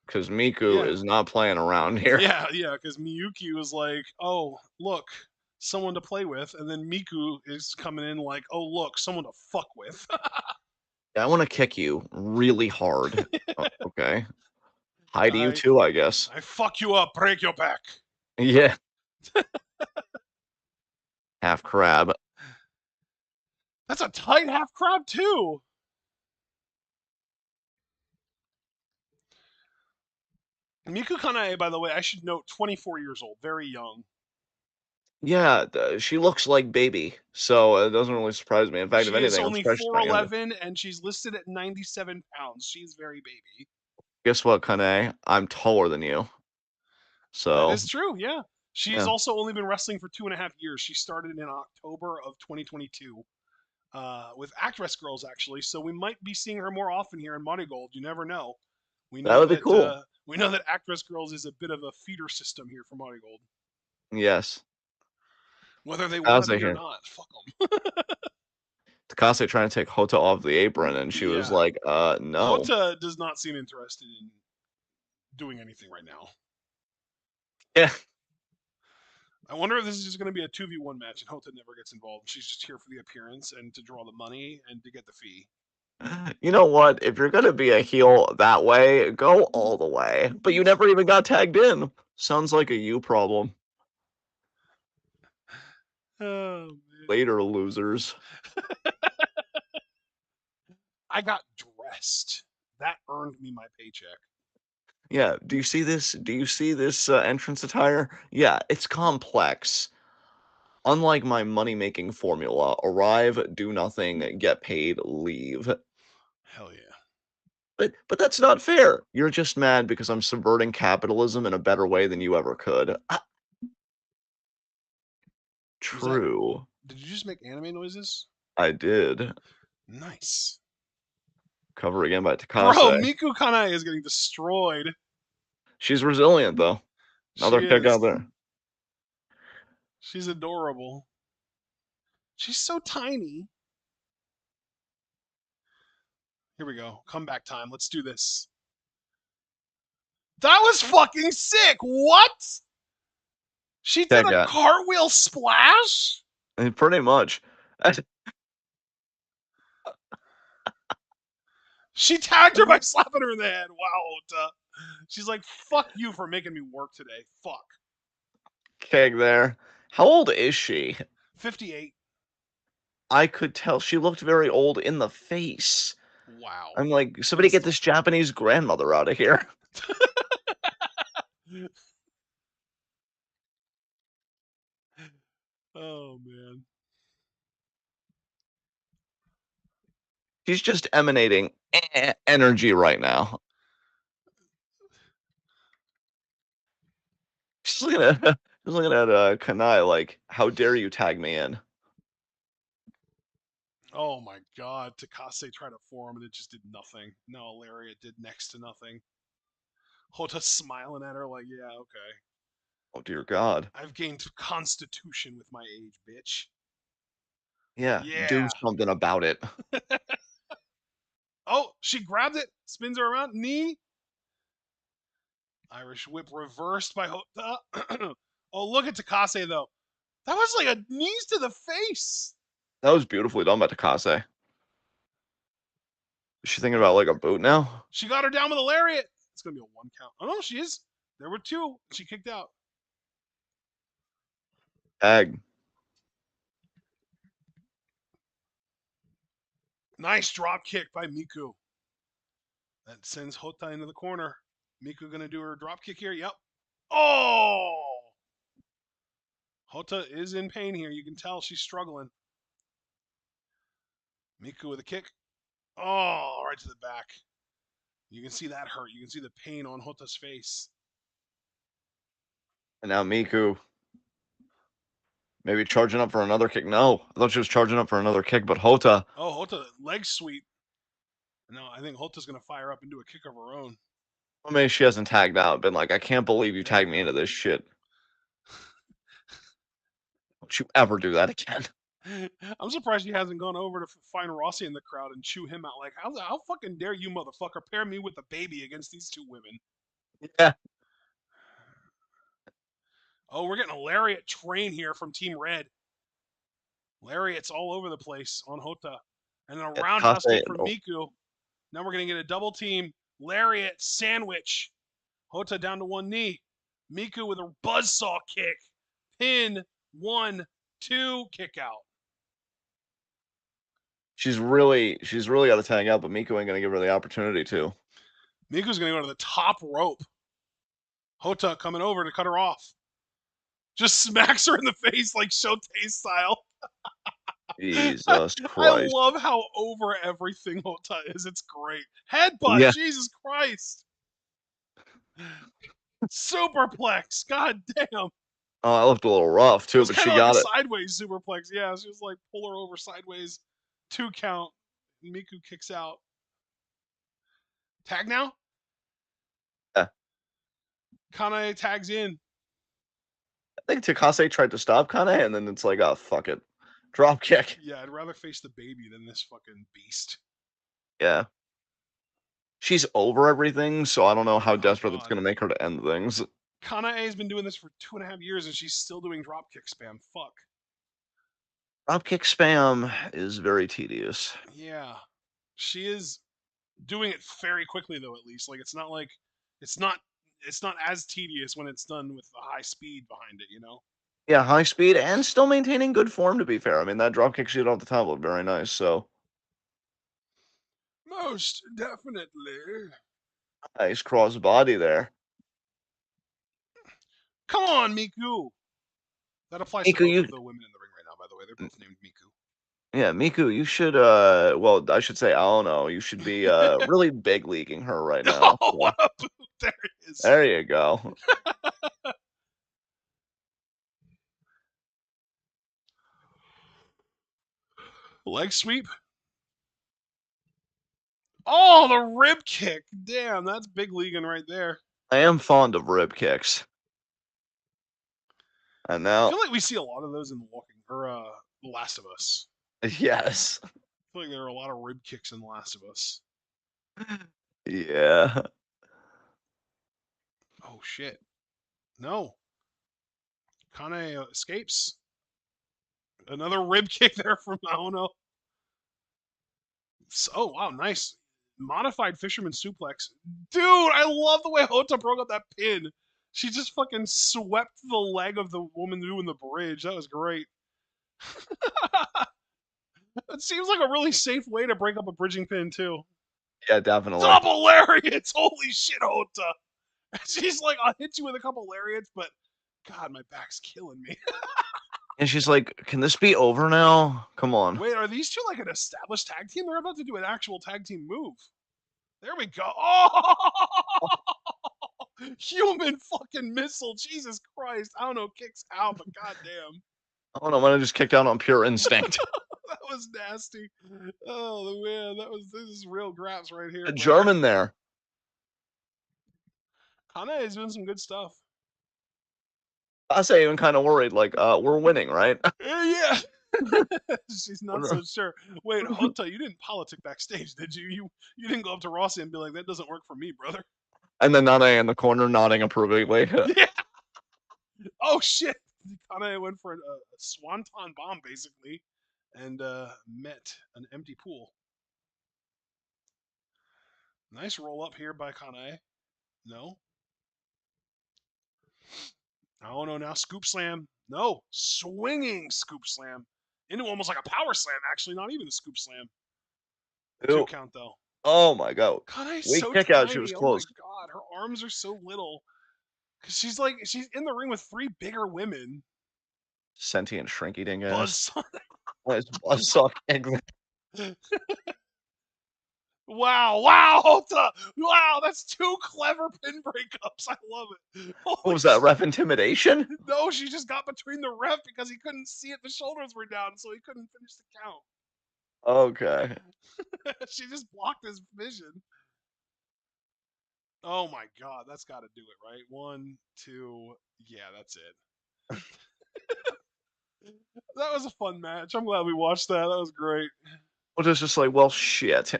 because Miku Yeah, is not playing around here. yeah. Because Miyuki was like, "Oh, look, someone to play with," and then Miku is coming in like, "Oh, look, someone to fuck with." I want to kick you really hard. Okay. Hi to you I too, I guess. I fuck you up, break your back. Yeah. Half crab. That's a tight half crab too. Miku Kanae, by the way, I should note, 24 years old, very young. Yeah, she looks like baby, so it doesn't really surprise me. In fact, if She is anything, I'm only surprised she's not younger. 4'11", and she's listed at 97 pounds. She's very baby. Guess what, Kane? I'm taller than you. That So, is true, yeah. She's yeah. also only been wrestling for 2.5 years. She started in October of 2022 with Actress Girls, actually. So we might be seeing her more often here in Money Gold. You never know. That would be cool. We know that Actress Girls is a bit of a feeder system here for Money Gold. Yes. Whether they want to Takase be or here. not, fuck them. Takase trying to take Hota off the apron, and she was Yeah. like, no. Hota does not seem interested in doing anything right now. Yeah. I wonder if this is just going to be a 2v1 match and Hota never gets involved. She's just here for the appearance and to draw the money and to get the fee. You know what? If you're gonna be a heel that way, go all the way. But you never even got tagged in. Sounds like a you problem. Oh, man. Later, losers. I got dressed. That earned me my paycheck. Yeah. Do you see this? Do you see this entrance attire? Yeah, it's complex. Unlike my money-making formula, arrive, do nothing, get paid, leave. Hell yeah. But that's not fair. You're just mad because I'm subverting capitalism in a better way than you ever could. Was that. True. Did you just make anime noises? I did. Nice. Cover again by Bro, Takase. Miku Kanai is getting destroyed. She's resilient though. Another She kick out is. there. She's adorable. She's so tiny. Here we go. Comeback time. Let's do this. That was fucking sick. What? She did Kick a out. cartwheel splash? Pretty much. She tagged her by slapping her in the head. Wow, Ota. She's like, fuck you for making me work today. Fuck. Kick there. How old is she? 58. I could tell she looked very old in the face. Wow. I'm like, But somebody get still. this Japanese grandmother out of here. Oh, man. She's just emanating energy right now. She's looking at she's looking at Kanai like, how dare you tag me in? Oh, my God. Takase tried to form and it just did nothing. No, Lariat did next to nothing. Hota smiling at her like, yeah, okay. Oh dear God. I've gained constitution with my age, bitch. Yeah, do Yeah. something about it. Oh, she grabbed it, spins her around, knee. Irish whip reversed by Hota. Oh, look at Takase, though. That was like a knees to the face. That was beautifully done by Takase. Is she thinking about like a boot now? She got her down with a lariat. It's going to be a one count. Oh, no, she is. There were two. She kicked out. Tag. Nice drop kick by Miku. That sends Hota into the corner. Miku gonna do her drop kick here. Yep. Oh! Hota is in pain here. You can tell she's struggling. Miku with a kick. Oh, right to the back. You can see that hurt. You can see the pain on Hota's face. And now Miku maybe charging up for another kick. No, I thought she was charging up for another kick, but Hota. Oh, Hota leg sweep. No, I think Hota's gonna fire up and do a kick of her own. Well, maybe she hasn't tagged out. Been like, I can't believe you There we tagged me go. into this shit. Don't you ever do that again? I'm surprised he hasn't gone over to find Rossi in the crowd and chew him out. Like, how fucking dare you, motherfucker, pair me with a baby against these two women? Yeah. Oh, we're getting a lariat train here from Team Red. Lariats all over the place on Hota. And then a roundhouse Takase kick from and Miku. Now we're going to get a double team lariat sandwich. Hota down to one knee. Miku with a buzzsaw kick. Pin, 1, 2, kick out. she's really got to tag out, but Miku ain't gonna give her the opportunity to. Miku's going to go to the top rope. Hota coming over to cut her off. Just smacks her in the face like Shote style. Jesus I Christ. love how over everything Hota is. It's great. Headbutt, Yeah. Jesus Christ. Superplex, god damn. Oh, that looked a little rough It too, was but kind she of like a got it. sideways superplex. Yeah, she was like pull her over sideways. 2 count. Miku kicks out. Tag now? Yeah. Kanae tags in. I think Takase tried to stop Kanae, and then it's like, oh fuck it, drop kick. Yeah, I'd rather face the baby than this fucking beast. Yeah. She's over everything, so I don't know how Oh desperate that's god. gonna make her to end things. Kanae has been doing this for 2.5 years and she's still doing dropkick spam. Fuck. Dropkick spam is very tedious. Yeah. She is doing it very quickly though, at least. Like it's not it's not as tedious when it's done with the high speed behind it, you know? Yeah, high speed and still maintaining good form, to be fair. I mean, that dropkick shoot off the top looked very nice, so Most definitely. nice cross body there. Come on, Miku. That applies to Miku, both you of the women in the ring right now, by the way. They're both named yeah, Miku, you should well, I should say, I don't know, you should be Miku. really big leaguing her right now. Oh, So what a boot. There it is. there you go. Leg sweep. Oh, the rib kick. Damn, that's big leaguing right there. I am fond of rib kicks. And I now feel like we see a lot of those in The Walking or The Last of Us. yes. I feel like there are a lot of rib kicks in The Last of Us. Yeah. Oh shit. No. Kane escapes. Another rib kick there from Maono. Oh wow, nice. Modified fisherman suplex. Dude, I love the way Hota broke up that pin. She just fucking swept the leg of the woman doing the bridge. That was great. It seems like a really safe way to break up a bridging pin, too. Yeah, definitely. Double lariats! Holy shit, Hota! She's like, I'll hit you with a couple lariats, but God, my back's killing me. And she's like, "Can this be over now? Come on." Wait, are these two like an established tag team? They're about to do an actual tag team move. There we go. Oh! Human fucking missile. Jesus Christ. I don't know, kicks out, but goddamn. I don't know, might have just kicked out on pure instinct. That was nasty. Oh man, this is real graps right here, A but German there. Kana is doing some good stuff. I say even kind of worried, like, we're winning, right? Yeah. She's not so sure. Wait, Hota, you didn't politic backstage, did you? You didn't go up to Rossi and be like, that doesn't work for me, brother. And then Nanae in the corner nodding approvingly. Yeah. Oh shit. Kana went for a swanton bomb basically, and met an empty pool. Nice roll up here by Kanae. No. Oh no, now scoop slam. No, swinging scoop slam. Into almost like a power slam, actually, not even a scoop slam. Two Ew. count though. Oh my god. Kanae's Weak so kick out. She was tiny. Oh my close. god, her arms are so little. Cause she's in the ring with three bigger women. Sentient shrinky ding ass. Buzz. Nice buzzsaw kick. Wow, wow, Hota! Wow, that's two clever pin breakups. I love it. What Holy was that? shit. Ref intimidation? No, she just got between the ref because he couldn't see it. The shoulders were down, so he couldn't finish the Okay. count. She just blocked his vision. Oh my god, that's got to do it, right? One, two, yeah, that's it. That was a fun match. I'm glad we watched that. That was great. Well, just like, well, shit.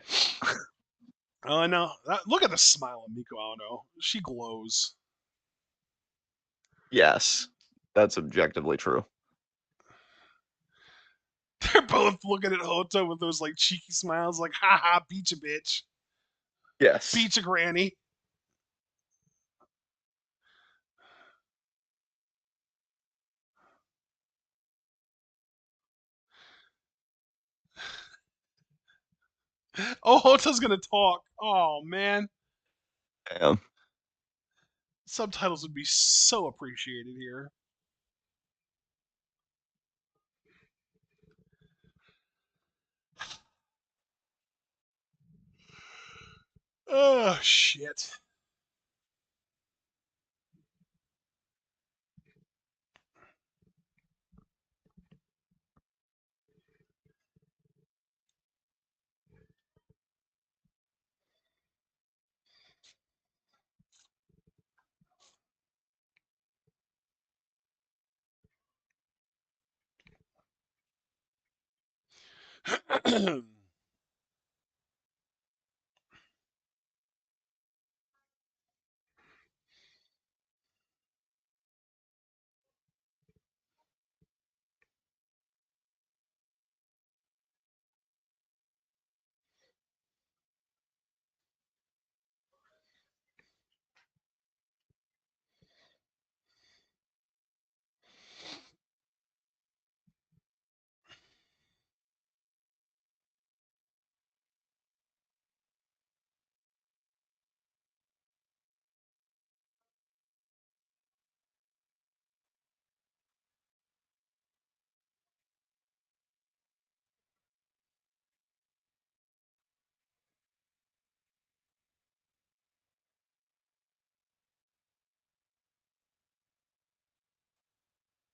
Oh, I know. Look at the smile of Miko Ano. She glows. Yes, that's objectively true. They're both looking at Hoto with those like cheeky smiles, like, ha ha, beat you, bitch. Yes. Beat you, granny. Oh, Hoto's gonna talk. Oh, man. Damn. Subtitles would be so appreciated here. Oh, shit.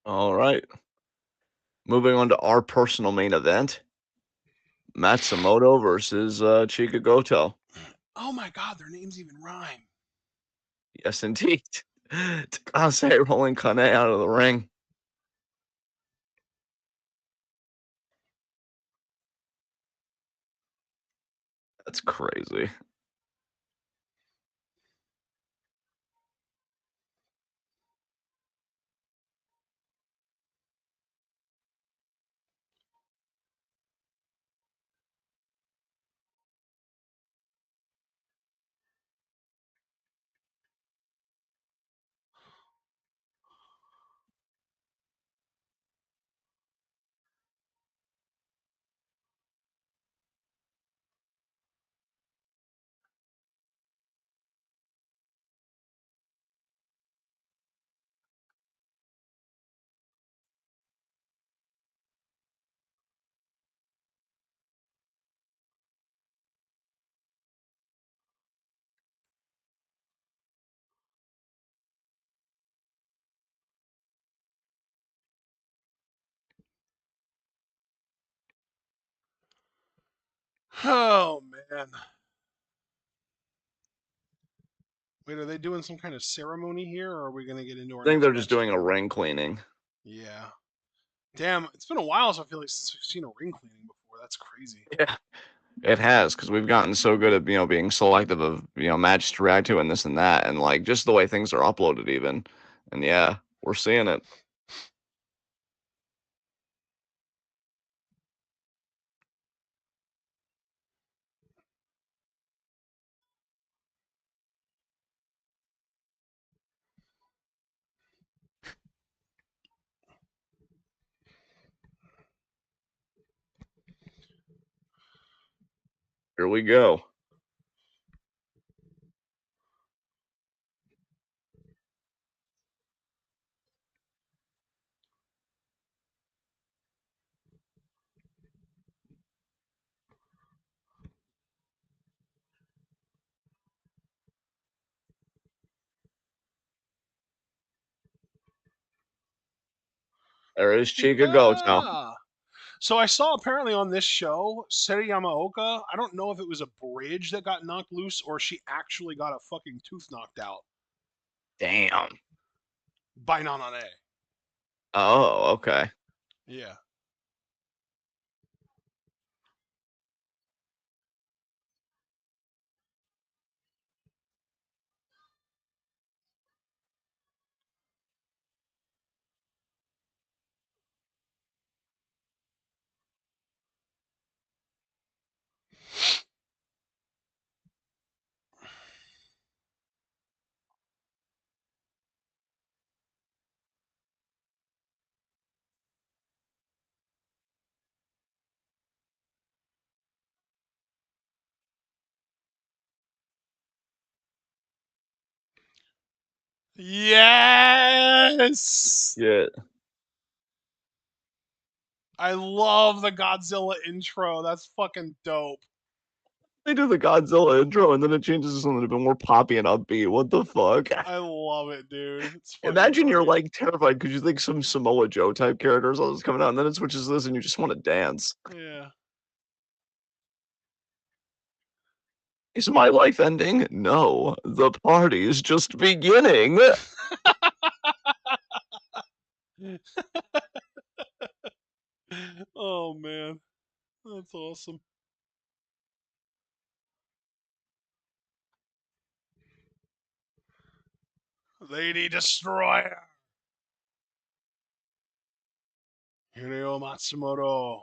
All right. Moving on to our personal main event. Matsumoto versus Chika Goto. Oh my god, their names even rhyme. Yes, indeed. Takase rolling Kane out of the ring. That's crazy. Oh man. Wait, are they doing some kind of ceremony here, or are we gonna get into our I think next they're just match doing a here? ring cleaning. Yeah. Damn, it's been a while, so I feel like since we've seen a ring cleaning before. That's crazy. Yeah, it has because we've gotten so good at being selective of matches to react to and this and that, and like just the way things are uploaded even. And yeah, we're seeing it. Here we go. There is Chica Goto. Yeah. So I saw apparently on this show, Seri Yamaoka, I don't know if it was a bridge that got knocked loose or she actually got a fucking tooth knocked out Damn. by Nanae. Oh, okay. Yeah. Yes. Yeah. I love the Godzilla intro. That's fucking dope. They do the Godzilla intro and then it changes to something a bit more poppy and upbeat. What the fuck? I love it, dude. It's fucking Imagine you're great. like terrified because you think some Samoa Joe type characters all this coming out, and then it switches to this and you just want to dance. Yeah. Is my life ending? No, the party is just beginning. Oh man. That's awesome. Lady Destroyer. Hireo Matsumoto.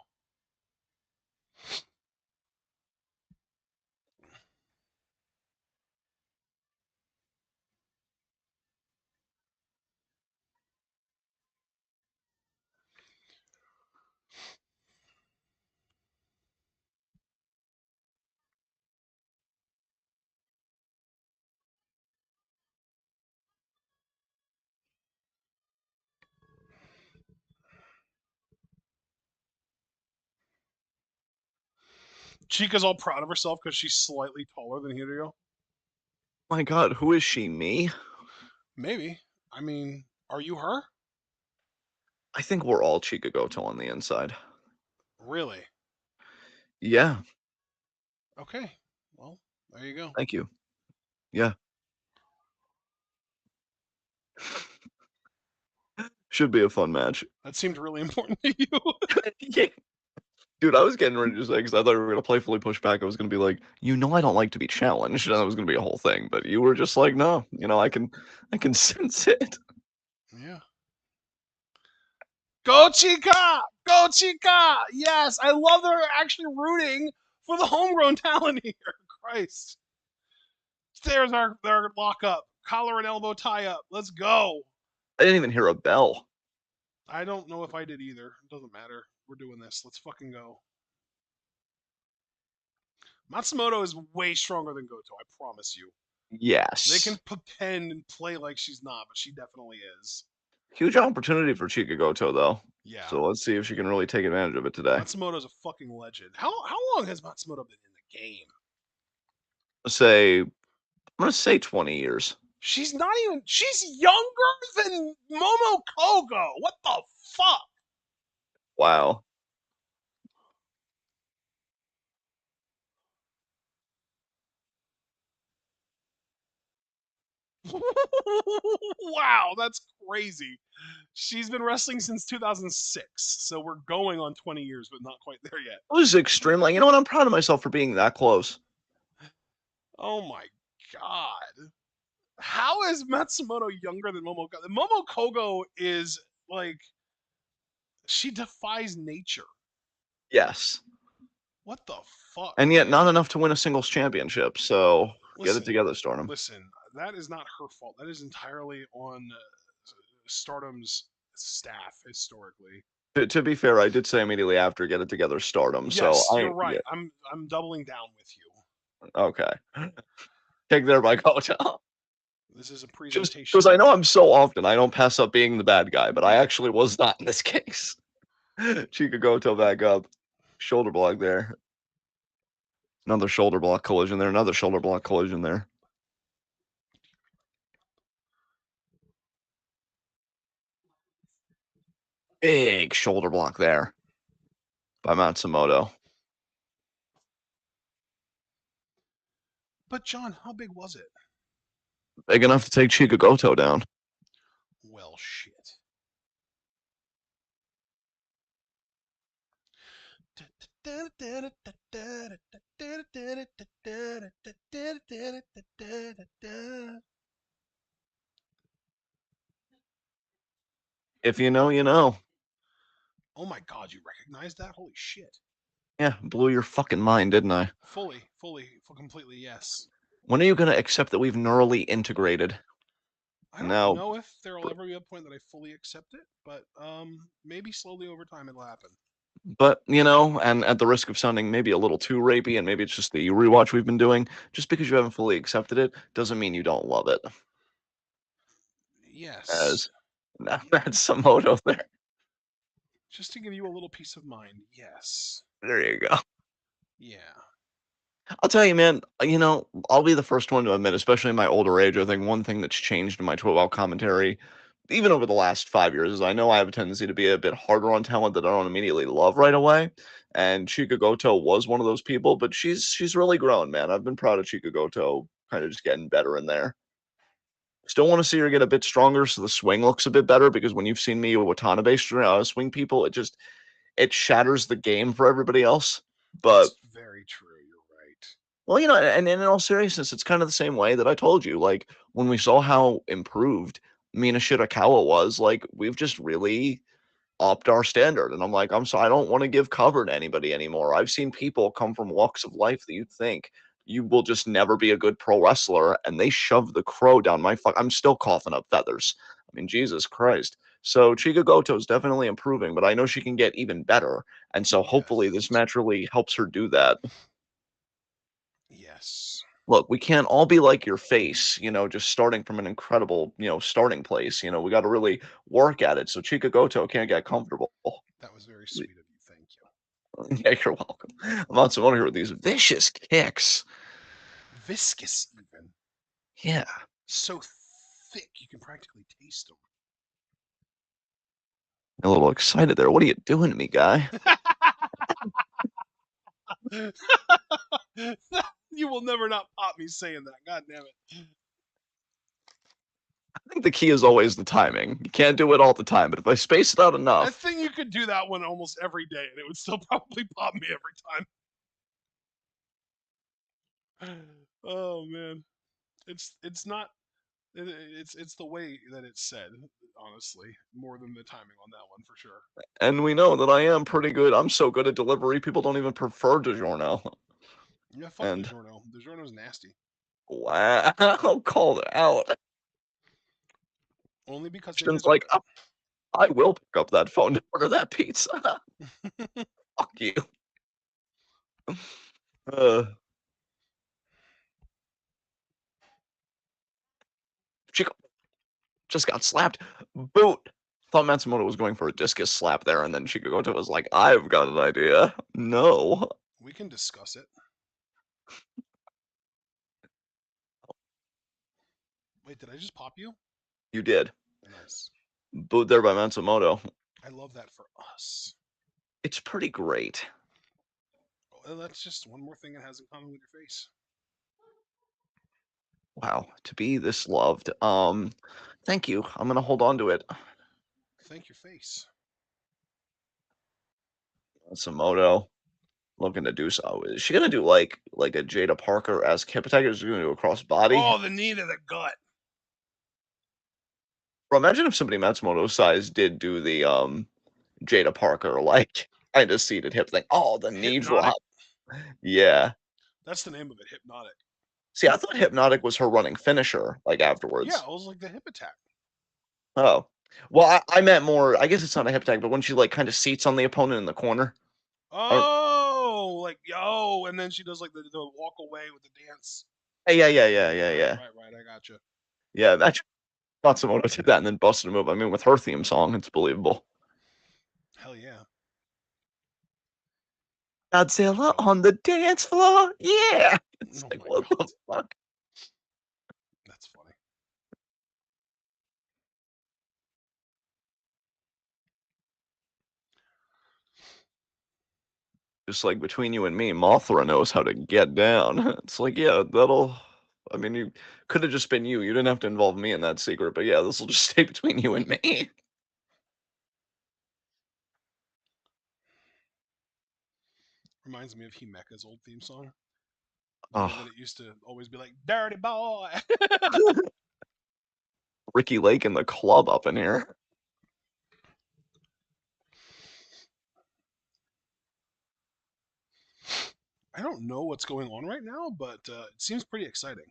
Chica's all proud of herself because she's slightly taller than Hireo. My god, who is she? Me? Maybe. I mean, are you her? I think we're all Chica Goto on the inside. Really? Yeah, Okay. Well, there you go. thank you. Yeah. Should be a fun match. That seemed really important to you. Yeah. Dude, I was getting ready to say, because I thought we were going to playfully push back. I was going to be like, I don't like to be challenged. And that was going to be a whole thing. But you were just like, no, I can sense it. Yeah. Go Chica! Go Chica! Yes, I love that we're actually rooting for the homegrown talent here. Christ. There's our lockup. Collar and elbow tie up. Let's go. I didn't even hear a bell. I don't know if I did either. It doesn't matter. We're doing this. Let's fucking go. Matsumoto is way stronger than Goto, I promise you. They can Yes. pretend and play like she's not, but she definitely is. Huge opportunity for Chica Goto, though. Yeah. So let's see if she can really take advantage of it today. Matsumoto's a fucking legend. How long has Matsumoto been in the game? I'm gonna say 20 years. She's not even. She's younger than Momo Kogo. What the fuck? Wow. Wow, that's crazy. She's been wrestling since 2006, so we're going on 20 years, but not quite there yet. It was extreme. Like, you know what? I'm proud of myself for being that close. Oh my god. How is Matsumoto younger than Momo Kogo? Momo Kogo is like she defies nature. Yes. What the fuck, And yet not man? enough to win a singles championship. So get it Listen, together, Stardom. listen. That is not her fault. That is entirely on Stardom's staff historically. To be fair, I did say immediately after Get It Together Stardom, so Yes, I you're right. yeah, I'm doubling down with you. okay. Take there by Goto. This is a Just because presentation I of know I'm so often I don't pass up being the bad guy, but I actually was not in this case. Chica Goto back up. Shoulder block there. Another shoulder block collision there. Another shoulder block collision there. Big shoulder block there by Matsumoto. But John, how big was it? Big enough to take Chica Goto down. Well, shit. If you know, you know. Oh my god, you recognize that? Holy shit. Yeah, blew your fucking mind, didn't I? Completely, yes. When are you gonna accept that we've neurally integrated? I don't No, know if there'll ever be a point that I fully accept it, but maybe slowly over time it'll happen. but you know, and at the risk of sounding maybe a little too rapey, and maybe it's just the rewatch we've been doing, just because you haven't fully accepted it doesn't mean you don't love it. Yes. As Matsumoto there. Just to give you a little peace of mind. Yes. There you go. Yeah. I'll tell you, man, I'll be the first one to admit, especially in my older age, I think one thing that's changed in my 12 commentary, even over the last 5 years, is I know I have a tendency to be a bit harder on talent that I don't immediately love right away. And Chika Goto was one of those people, but she's really grown, man. I've been proud of Chika Goto kind of just getting better in there. Still want to see her get a bit stronger so the swing looks a bit better because when you've seen me with Watanabe swing people, it shatters the game for everybody else. But That's very true. You're right. well, and in all seriousness, it's kind of the same way that I told you. Like when we saw how improved Mina Shirakawa was, like we've just really upped our standard. And I'm like, I'm sorry, I don't want to give cover to anybody anymore. I've seen people come from walks of life that you think you will just never be a good pro wrestler, and they shove the crow down my fuck. I'm still coughing up feathers. I mean, Jesus Christ. So Chica Goto is definitely improving, but I know she can get even better. And so hopefully this Yes. match really helps her do that. Yes. Look, we can't all be like your face, just starting from an incredible, starting place. We got to really work at it. So Chica Goto can't get comfortable. That was very sweet of you. Thank you. Yeah, you're welcome. I'm not someone here with these vicious kicks. Viscous, even. Yeah, So thick you can practically taste a little excited there. What are you doing to me, guy? them. You will never not pop me saying that. God damn it. I think the key is always the timing. You can't do it all the time, but if I space it out I enough, think you could do that one almost every day and it would still probably pop me every time. Oh man. It's not it's the way that it's said, honestly, more than the timing on that one for sure. and we know that I am pretty good. I'm so good at delivery, people don't even prefer DiGiorno. Yeah, fuck And DiGiorno. DiGiorno's nasty. wow, called it out. Only because they Since deserve like, I will pick up that phone to order that pizza. it. Fuck you. Uh, Chico just got slapped. Boot. Thought Matsumoto was going for a discus slap there, and then Shikagoto was like, I've got an idea. No. We can discuss it. Wait, did I just pop you? You did. Nice. Boot there by Matsumoto. I love that for us. It's pretty great. Well, that's just one more thing it has in common with your face. Wow, to be this loved. Thank you. I'm gonna hold on to it. Thank your face. Matsumoto looking to do so. Is she gonna do like a Jada Parker esque hip attack, or is she gonna do a cross body? Oh, the knee to the gut. Bro, imagine if somebody Matsumoto's size did do the Jada Parker like kind of seated hip thing. Oh, the knee Hypnotic. drop. Yeah. That's the name of it. Hypnotic. See, I thought Hypnotic was her running finisher, like Yeah, afterwards. it was like the hip attack. Oh. Well, I meant more. I guess it's not a hip tag, but when she like kind of seats on the opponent in the corner. Or Oh, like yo, and then she does like the walk away with the dance. Right, yeah. right, right. I gotcha. Yeah, that Matsumoto did that and then busted a move. I mean, with her theme song, it's believable. Hell yeah, that's Godzilla funny. on the dance floor. Yeah. It's Oh like, my what the god, fuck? that's funny. Just like between you and me, Mothra knows how to get down. It's like, yeah, that'll. I mean, you could have just been you. You didn't have to involve me in that secret, but yeah, this will just stay between you and me. Reminds me of Himeka's old theme song. When Oh, it used to always be like "Dirty Boy." Ricky Lake and the club up in here. I don't know what's going on right now, but it seems pretty exciting.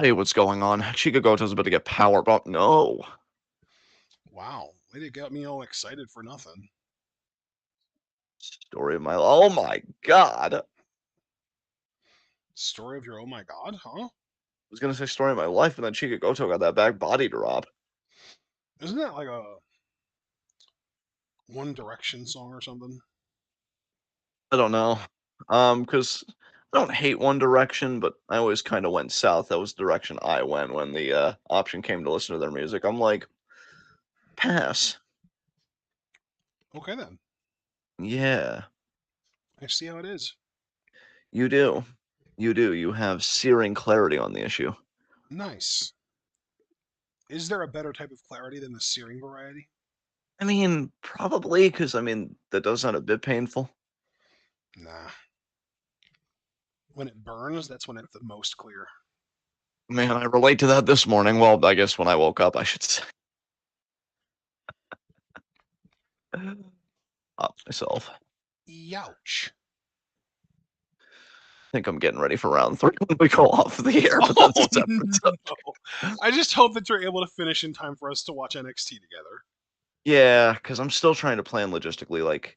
Hey, what's going on? Chicagoto's about to get power bump. No. Wow, they got me all excited for nothing. Story of my. Oh my god. I Story of your oh my god, huh? was gonna say story of my life, and then Chicagoto got that back body drop. Isn't that like a One Direction song or something? I don't know. Because I don't hate One Direction, but I always kind of went south. That was the direction I went when the option came to listen to their music. I'm like, pass. Okay then, Yeah, I see how it is. you do. You do. You have searing clarity on the issue. Nice. Is there a better type of clarity than the searing variety? I mean, probably because I mean that does sound a bit painful. Nah. When it burns, that's when it's the most clear. Man, I relate to that this morning. Well, I guess when I woke up, I should say. Up myself. Youch. Think I'm getting ready for round three when we go off the air, but that's a Oh separate no. subject. I just hope that you're able to finish in time for us to watch NXT together. Yeah, because I'm still trying to plan logistically. Like,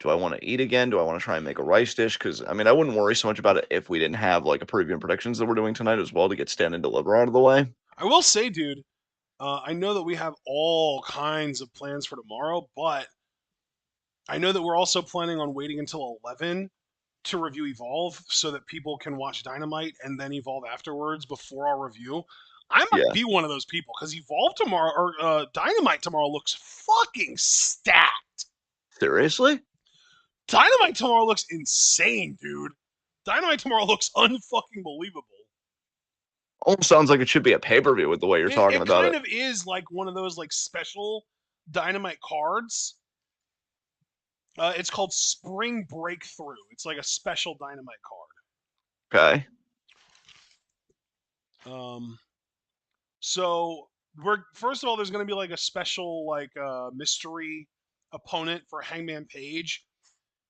do I want to eat again? Do I want to try and make a rice dish? Because I mean, I wouldn't worry so much about it if we didn't have like a preview and predictions that we're doing tonight as well to get stand and deliver out of the way. I will say, dude, I know that we have all kinds of plans for tomorrow, but I know that we're also planning on waiting until 11 to review Evolve so that people can watch Dynamite and then Evolve afterwards before our review. I might Yeah, be one of those people because Evolve tomorrow or Dynamite tomorrow looks fucking stacked. seriously? Dynamite tomorrow looks insane, dude. Dynamite tomorrow looks unfucking believable. Almost sounds like it should be a pay per view with the way you're talking It about kind it. of is like one of those like special Dynamite cards. It's called Spring Breakthrough. It's like a special Dynamite Okay. card. So we're first of all, there's going to be like a special like mystery opponent for Hangman Page,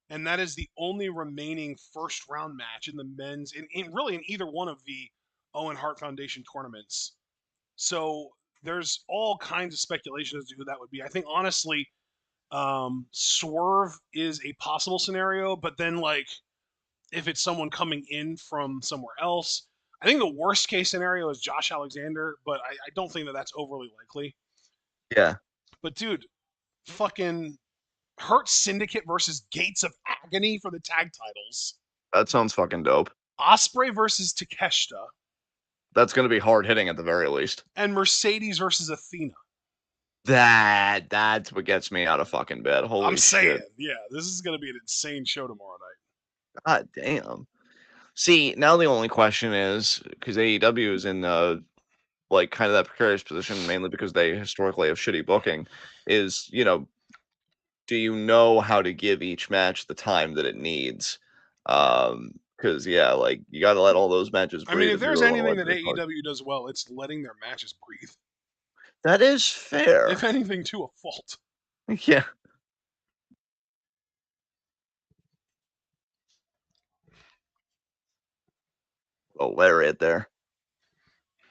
and that is the only remaining first round match in the men's in really in either one of the Owen Hart Foundation tournaments. So there's all kinds of speculation as to who that would be. I think honestly, Swerve is a possible scenario, but then like if it's someone coming in from somewhere else. I think the worst case scenario is Josh Alexander, but I don't think that that's overly likely. Yeah, But dude, fucking Hurt Syndicate versus Gates of Agony for the tag titles. that sounds fucking dope. Osprey versus Takeshita, That's going to be hard hitting at the very least. and Mercedes versus Athena. That's what gets me out of fucking bed. I'm Holy shit. saying, yeah, this is gonna be an insane show tomorrow night. God damn. See, now the only question is because AEW is in like kind of that precarious position mainly because they historically have shitty booking is, do you know how to give each match the time that it needs? Because yeah, like you got to let all those matches I mean, breathe if if you there's really want to anything let that the card. AEW does well, it's letting their matches breathe. That is If fair. anything, to a fault. Yeah. Oh, lariat there.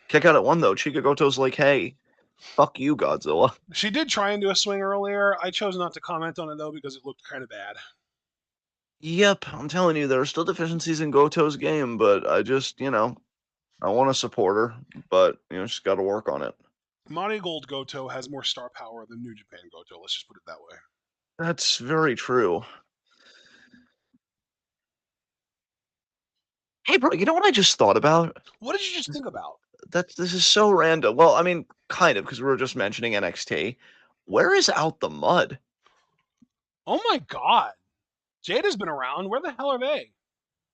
Kick out at one though. Chikagoto's like, hey, Fuck you, Godzilla. She did try and do a swing earlier. I chose not to comment on it though because it looked kind of bad. Yep, I'm telling you, there are still deficiencies in Goto's game, but I just, I want to support her, but she's got to work on it. Marigold Goto has more star power than New Japan Goto. Let's just put it that way. That's very true. Hey, bro, you know what I just thought about? What did you just think about? This is so random. Well, I mean, kind of, because we were just mentioning NXT. Where is Out the Mud? Oh my god. Jada's been around. Where the hell are they?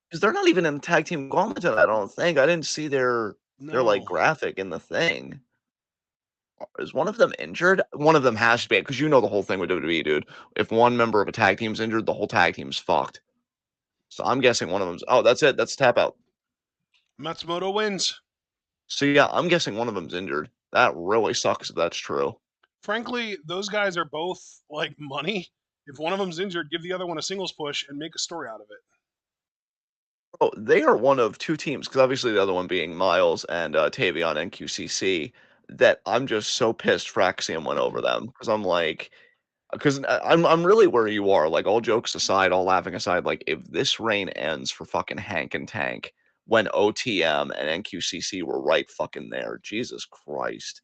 Because they're not even in the tag team gauntlet, I don't think. I didn't see their like No. graphic in the thing. Is one of them injured? One of them has to be, because you know the whole thing with WWE, dude. If one member of a tag team's injured, the whole tag team's fucked. So I'm guessing one of them's. Oh, that's it. That's tap out. Matsumoto wins. So yeah, I'm guessing one of them's injured. That really sucks if that's true. Frankly, those guys are both like money. If one of them's injured, give the other one a singles push and make a story out of it. Oh, they are one of two teams, because obviously the other one being Miles and Tavion and QCC, that I'm just so pissed Fraxium went over them, because I'm like, because I'm really where you are. Like, all jokes aside, all laughing aside, like, if this reign ends for fucking Hank and Tank when OTM and NQCC were right fucking there, Jesus Christ.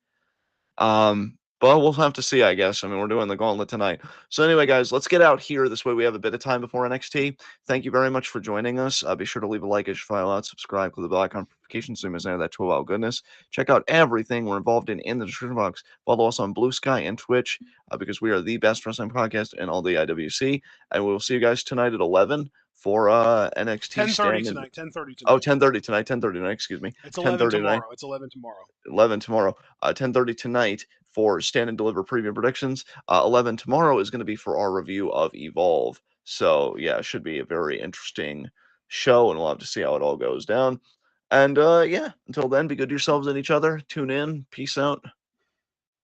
But we'll have to see, I guess. I mean, we're doing the gauntlet tonight. So anyway, guys, let's get out here. This way we have a bit of time before NXT. Thank you very much for joining us. Be sure to leave a like as you file out, subscribe, click the bell icon notifications so you miss any of that 12-hour goodness. Check out everything we're involved in the description box. Follow us on Blue Sky and Twitch because we are the best wrestling podcast in all the IWC. And we'll see you guys tonight at 11 for NXT 10:30 Stand and tonight. 10:30 oh, tonight. 10:30 tonight, 10:30 tonight, excuse me. It's 11 10:30 tonight. tomorrow. It's 11 tomorrow. 11 tomorrow, 10:30 tonight for Stand and Deliver preview predictions. 11 tomorrow is going to be for our review of Evolve. So yeah, it should be a very interesting show, and we'll have to see how it all goes down. And yeah, until then, be good to yourselves and each other. Tune in. Peace out.